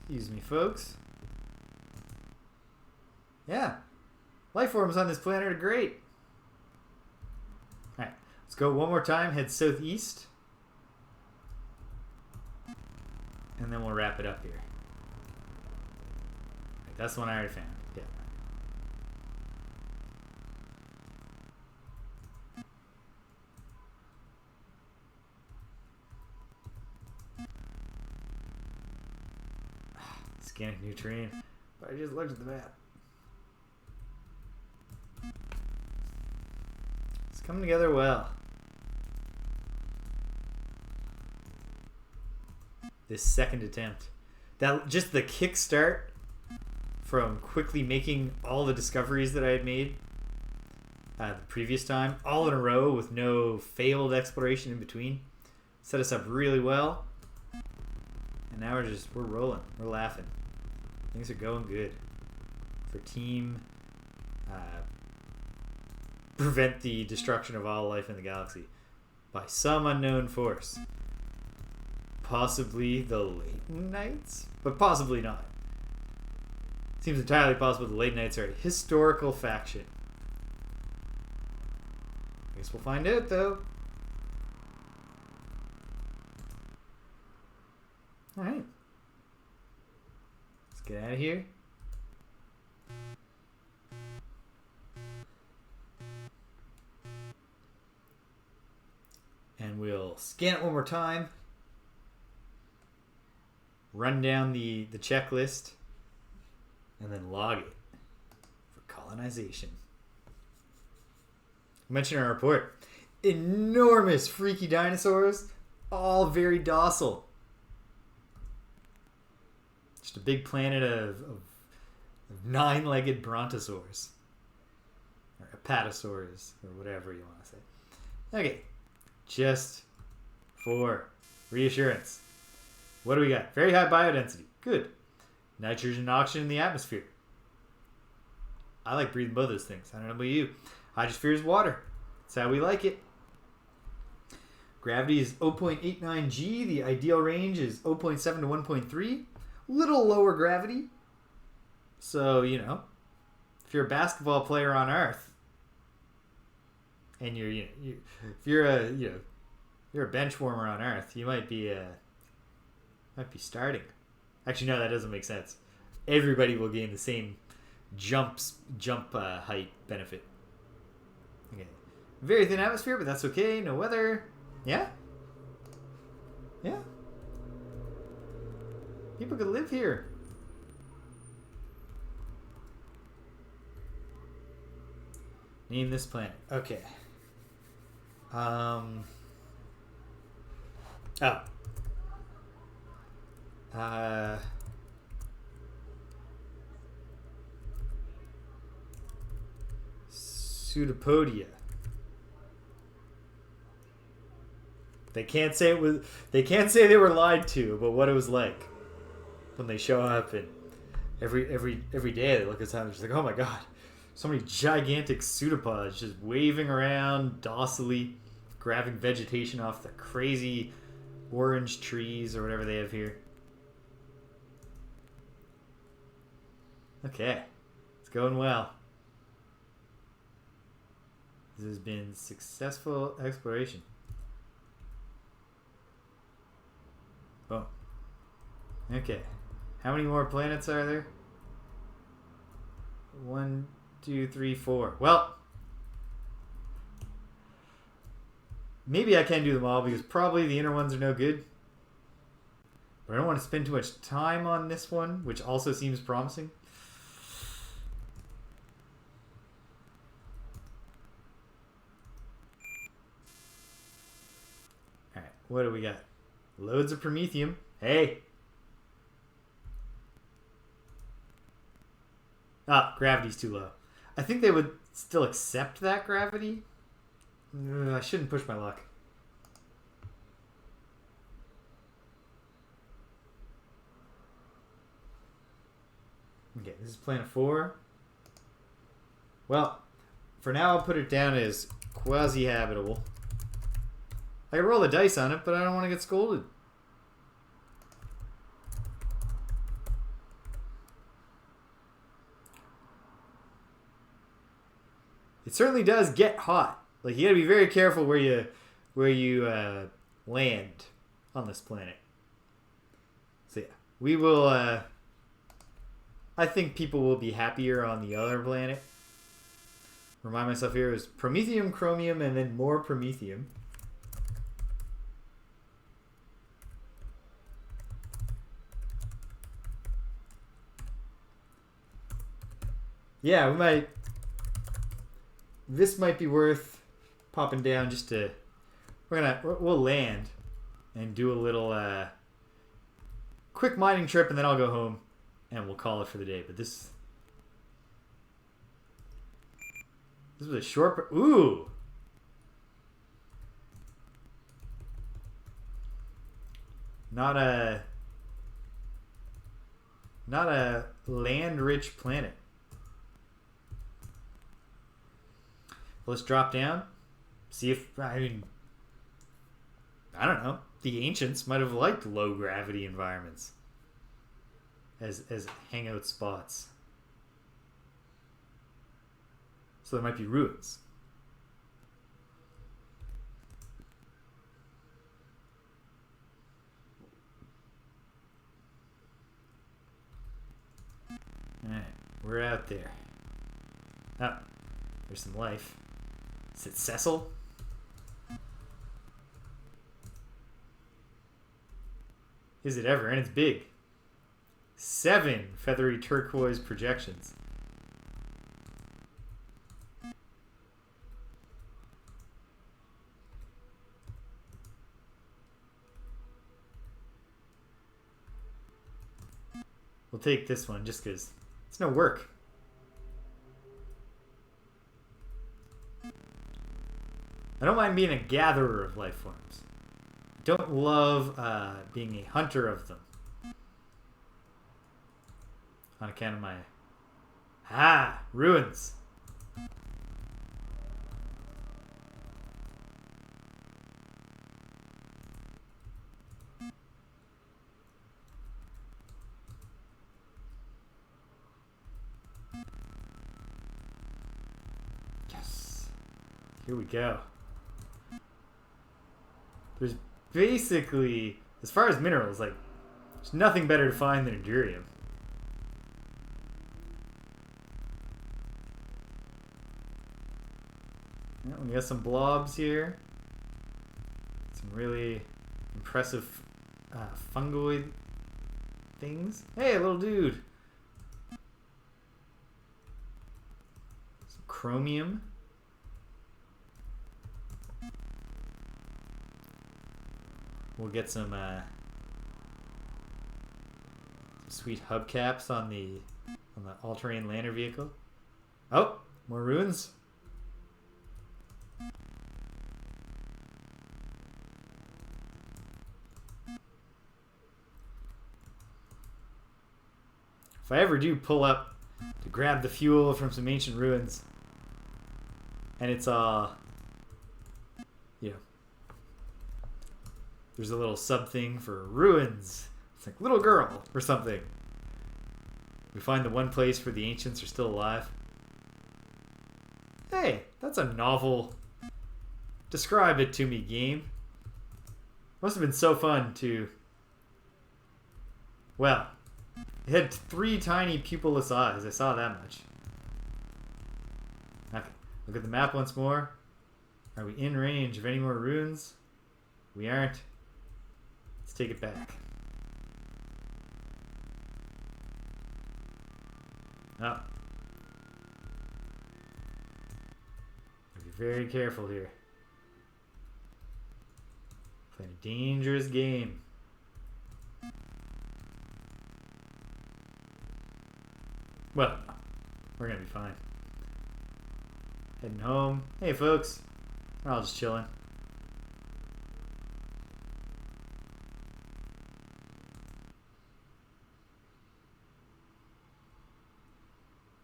Excuse me, folks. Yeah. Life forms on this planet are great. Alright, let's go one more time. Head southeast. And then we'll wrap it up here. Right, that's the one I already found. Yeah. Scanning new terrain. But I just looked at the map. It's coming together well. This second attempt. That just the kickstart from quickly making all the discoveries that I had made the previous time, all in a row with no failed exploration in between, set us up really well. And now we're rolling. We're laughing. Things are going good for team prevent the destruction of all life in the galaxy by some unknown force. Possibly the Late Knights, but possibly not. Seems entirely possible the Late Knights are a historical faction. I guess we'll find out, though. Alright. Let's get out of here. And we'll scan it one more time. Run down the checklist. And then log it for colonization. Mention our report. Enormous freaky dinosaurs. All very docile. Just a big planet of nine-legged brontosaurs. Or apatosaurs. Or whatever you want to say. Okay. Just for reassurance. What do we got? Very high biodensity. Good. Nitrogen and oxygen in the atmosphere. I like breathing both those things. I don't know about you. Hydrosphere is water. That's how we like it. Gravity is 0.89 G. The ideal range is 0.7 to 1.3. Little lower gravity. So, you know, if you're a basketball player on Earth, and if you're a bench warmer on Earth, you might be starting. Actually, no, that doesn't make sense. Everybody will gain the same jump height benefit. Okay, very thin atmosphere, but that's okay. No weather. Yeah. People could live here. Name this planet. Okay. Pseudopodia. They can't say they were lied to about what it was like when they show up and Every day I look at something, just like, oh my god, so many gigantic pseudopods just waving around docilely, grabbing vegetation off the crazy orange trees or whatever they have here. Okay, it's going well. This has been successful exploration. Boom. Okay. How many more planets are there? 1, 2, 3, 4. Well, maybe I can do them all because probably the inner ones are no good. But I don't want to spend too much time on this one, which also seems promising. Alright, what do we got? Loads of promethium. Hey! Ah, gravity's too low. I think they would still accept that gravity. I shouldn't push my luck. Okay, this is planet 4. Well, for now I'll put it down as quasi-habitable. I can roll the dice on it, but I don't want to get scolded. It certainly does get hot. Like, you gotta be very careful where you land on this planet. So yeah, we will. I think people will be happier on the other planet. Remind myself here, it was promethium, chromium, and then more promethium. Yeah, we might. This might be worth popping down just to. We'll land and do a little quick mining trip, and then I'll go home and we'll call it for the day. But this was a short. Ooh. Not a land-rich planet. Let's drop down. See if, I mean, I don't know. The ancients might have liked low gravity environments as hangout spots. So there might be ruins. Alright, we're out there. Oh, there's some life. Is it Cecil? Is it ever? And it's big. 7 feathery turquoise projections. We'll take this one just because it's no work. I don't mind being a gatherer of life forms. I don't love being a hunter of them. On account of my... ruins. Yes. Here we go. There's basically, as far as minerals, like, there's nothing better to find than Endurium. Yeah, we got some blobs here. Some really impressive fungoid things. Hey, little dude. Some chromium. We'll get some sweet hubcaps on the all-terrain lander vehicle. Oh, more ruins. if I ever do pull up to grab the fuel from some ancient ruins, and it's you know, there's a little sub thing for ruins. It's like little girl or something. We find the one place where the ancients are still alive. Hey, that's a novel. Describe it to me, game. Must have been so fun to... Well, it had 3 tiny pupilless eyes. I saw that much. Okay, look at the map once more. Are we in range of any more ruins? We aren't. Let's take it back. Oh. Be very careful here. Playing a dangerous game. Well, we're gonna be fine. Heading home. Hey folks. We're all just chilling.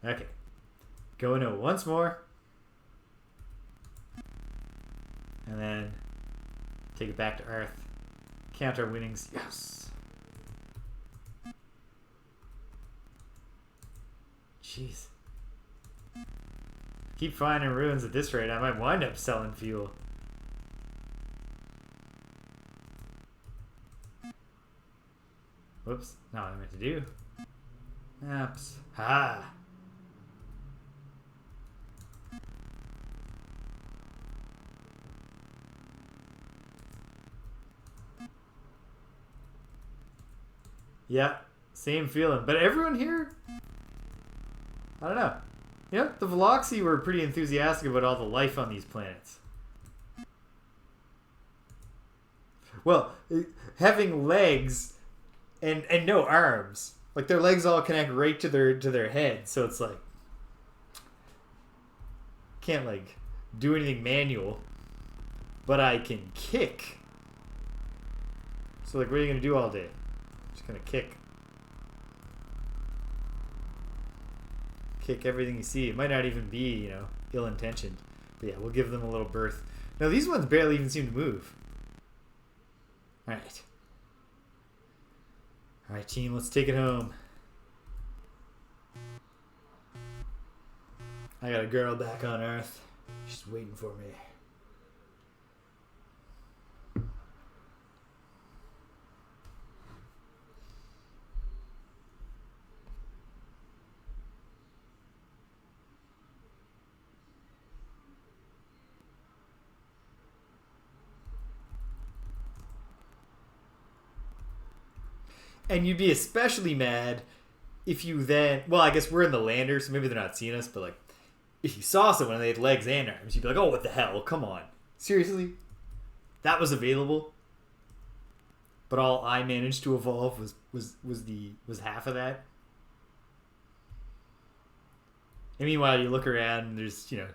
Okay. Going out once more. And then take it back to Earth. Count our winnings. Yes. Jeez. Keep finding ruins at this rate, I might wind up selling fuel. Whoops. Not what I meant to do. Maps. Ha! Yeah, same feeling. But everyone here, I don't know. You know, the Veloxi were pretty enthusiastic about all the life on these planets. Well, having legs and no arms. Like their legs all connect right to their head, so it's like can't like do anything manual, but I can kick. So like what are you gonna do all day? Just gonna kick everything you see. It might not even be, you know, ill-intentioned. But yeah, we'll give them a little berth. Now these ones barely even seem to move. Alright. Alright team, let's take it home. I got a girl back on Earth. She's waiting for me. And you'd be especially mad if you then... Well, I guess we're in the lander, so maybe they're not seeing us, but like, if you saw someone and they had legs and arms, you'd be like, oh, what the hell? Come on. Seriously? That was available? But all I managed to evolve was half of that? And meanwhile, you look around and there's, you know,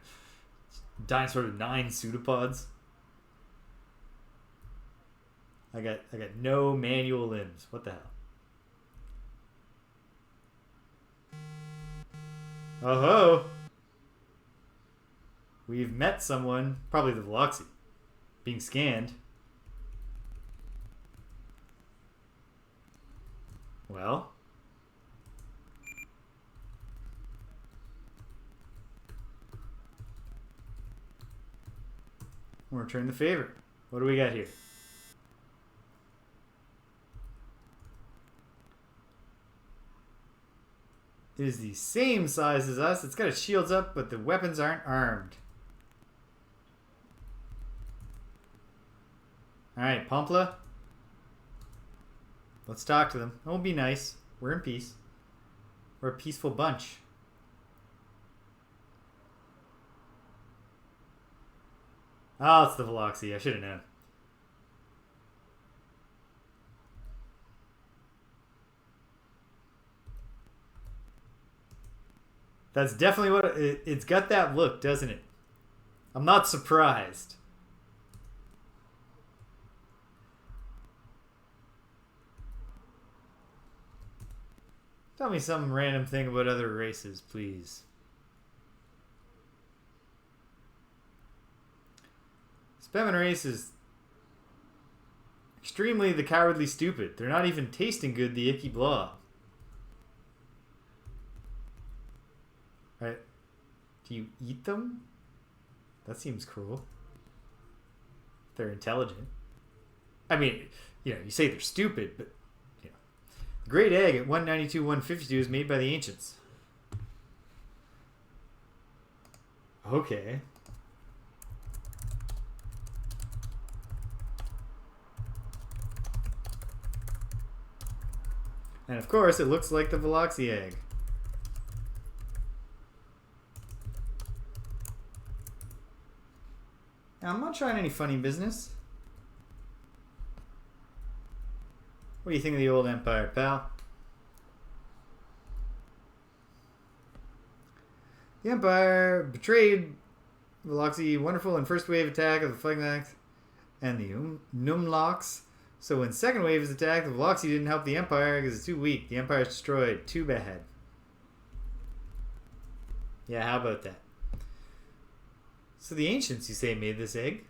dinosaur with 9 pseudopods. I got no manual limbs. What the hell? Oh ho! We've met someone, probably the Veloxi, being scanned. Well, we'll return the favor. What do we got here? It is the same size as us. It's got its shields up, but the weapons aren't armed. Alright, Pompla. Let's talk to them. Oh, be nice. We're in peace. We're a peaceful bunch. Oh, it's the Veloxi. I should have known. That's definitely what it's got, that look, doesn't it? I'm not surprised. Tell me some random thing about other races, please. Spemen race is extremely the cowardly stupid. They're not even tasting good, the icky blob. Right? Do you eat them? That seems cruel. They're intelligent. I mean, you know, you say they're stupid, but you know. The great egg at 192, 152 is made by the ancients. Okay. And of course, it looks like the Veloxi egg. Now, I'm not trying any funny business. What do you think of the old Empire, pal? The Empire betrayed Veloxi wonderful in first wave attack of the Phlegmax and the Numlocks. So when second wave is attacked, the Veloxi didn't help the Empire because it's too weak. The Empire is destroyed. Too bad. Yeah, how about that? So the ancients, you say, made this egg?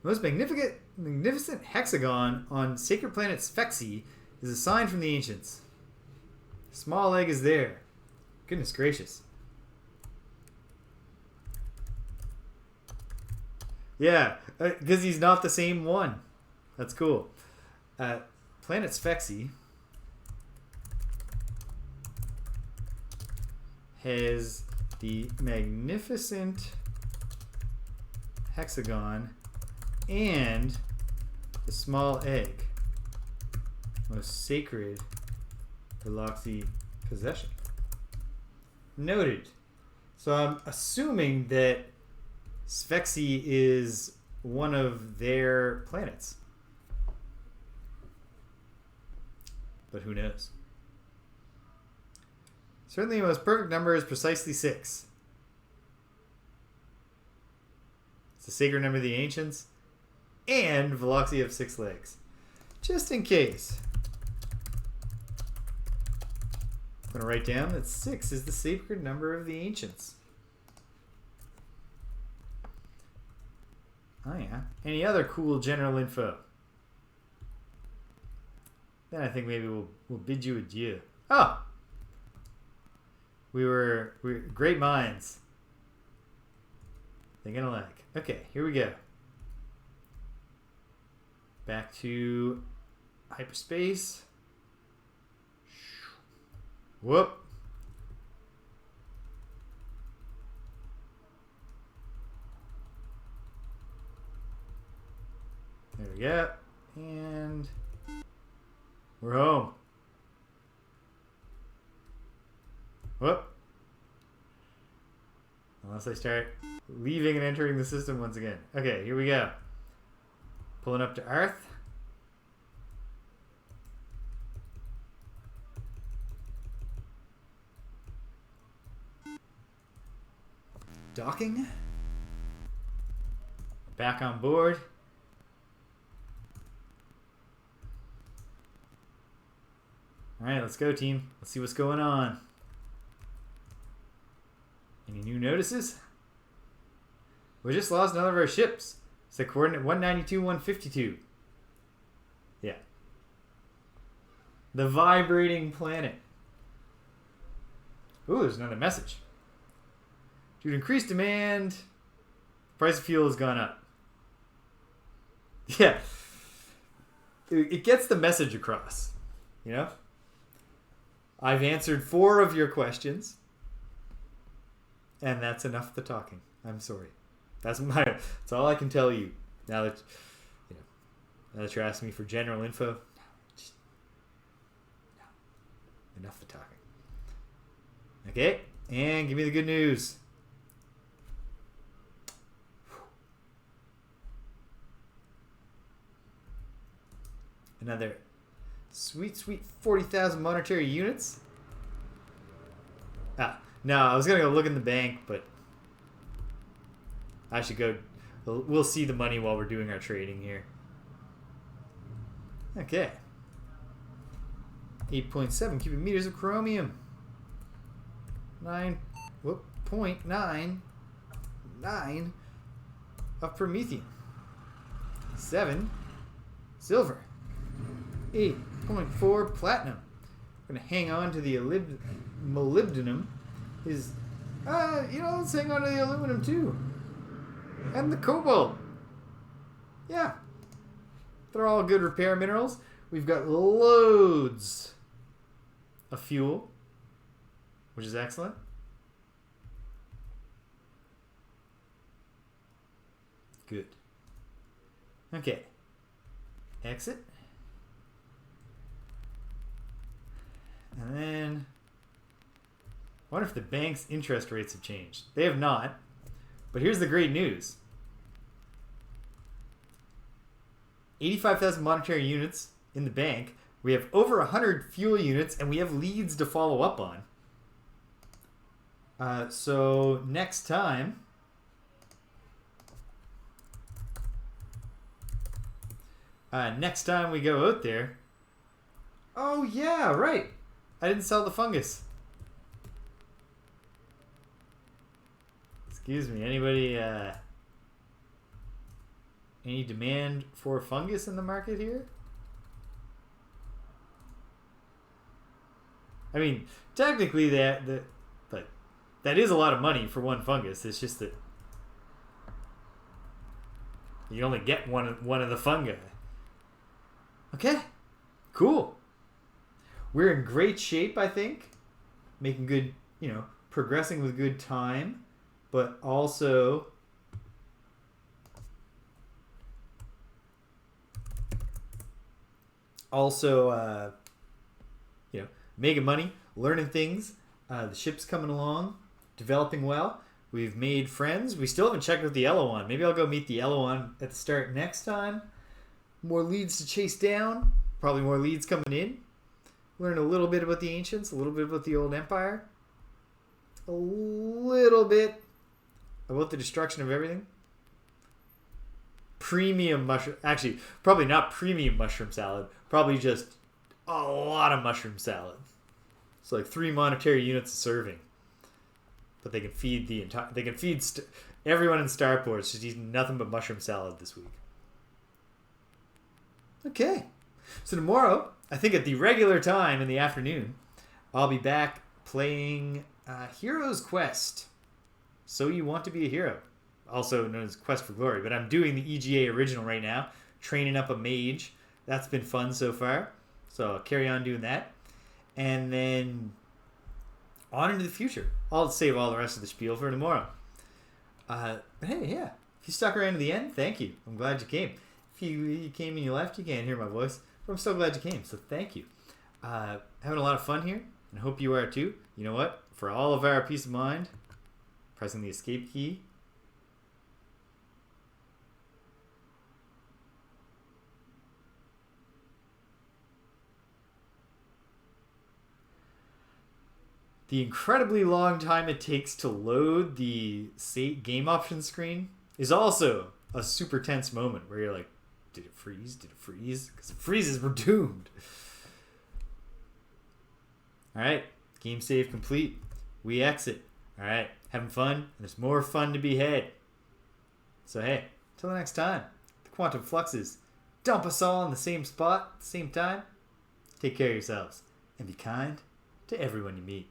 The most magnificent hexagon on sacred planet Sphexi is a sign from the ancients. Small egg is there. Goodness gracious. Yeah, because he's not the same one. That's cool. Planet Sphexi has the magnificent hexagon and the small egg. Most sacred Veloxi possession. Noted. So I'm assuming that Sphexi is one of their planets. But who knows? Certainly the most perfect number is precisely 6. It's the sacred number of the ancients. And Veloxi of 6 legs. Just in case. I'm going to write down that 6 is the sacred number of the ancients. Oh yeah. Any other cool general info? Then I think maybe we'll bid you adieu. Oh! We're great minds. Thinking alike. Okay, here we go. Back to hyperspace. Whoop. There we go. And we're home. Whoop. Unless I start leaving and entering the system once again. Okay, here we go. Pulling up to Earth. Docking. Back on board. Alright, let's go, team. Let's see what's going on. Any new notices? We just lost none of our ships. It's the coordinate 192, 152. Yeah. The vibrating planet. Ooh, there's another message. Due to increased demand, the price of fuel has gone up. Yeah. It gets the message across. You know? I've answered 4 of your questions. And that's enough for talking. I'm sorry. That's all I can tell you. Now that now that you're asking me for general info. No. Enough for talking. Okay, and give me the good news. Another sweet 40,000 monetary units. No, I was going to go look in the bank, but I should go. We'll see the money while we're doing our trading here. Okay. 8.7 cubic meters of chromium. 9.99 of promethium. 7 silver. 8.4 platinum. We're going to hang on to the molybdenum. Let's hang on to the aluminum too. And the cobalt. Yeah. They're all good repair minerals. We've got loads of fuel, which is excellent. Good. Okay. Exit. And then, I wonder if the bank's interest rates have changed. They have not. But here's the great news. 85,000 monetary units in the bank. We have over 100 fuel units, and we have leads to follow up on. So next time, we go out there. Oh yeah, right. I didn't sell the fungus. Excuse me. Anybody? Any demand for fungus in the market here? I mean, technically that is a lot of money for one fungus. It's just that you only get one of the fungi. Okay, cool. We're in great shape, I think. Making good, progressing with good time, but also making money, learning things. The ship's coming along, developing well. We've made friends. We still haven't checked with the yellow one. Maybe I'll go meet the yellow one at the start next time. More leads to chase down. Probably more leads coming in. Learn a little bit about the ancients, a little bit about the old empire. A little bit about the destruction of everything. Premium mushroom. Actually, probably not premium mushroom salad. Probably just a lot of mushroom salad. It's like 3 monetary units a serving. But they can feed the entire. They can feed everyone in Starport. It's just eating nothing but mushroom salad this week. Okay. So tomorrow, I think at the regular time in the afternoon, I'll be back playing Hero's Quest. So You Want to Be a Hero. Also known as Quest for Glory. But I'm doing the EGA original right now. Training up a mage. That's been fun so far. So I'll carry on doing that. And then on into the future. I'll save all the rest of the spiel for tomorrow. But hey, yeah. If you stuck around to the end, thank you. I'm glad you came. If you came and you left, you can't hear my voice. But I'm so glad you came, so thank you. Having a lot of fun here, and I hope you are too. You know what? For all of our peace of mind, pressing the escape key. The incredibly long time it takes to load the game options screen is also a super tense moment where you're like, did it freeze? Did it freeze? Because if it freezes, we're doomed. Alright, game save complete. We exit. Alright, having fun. There's more fun to be had. So hey, till the next time, the quantum fluxes dump us all in the same spot at the same time. Take care of yourselves and be kind to everyone you meet.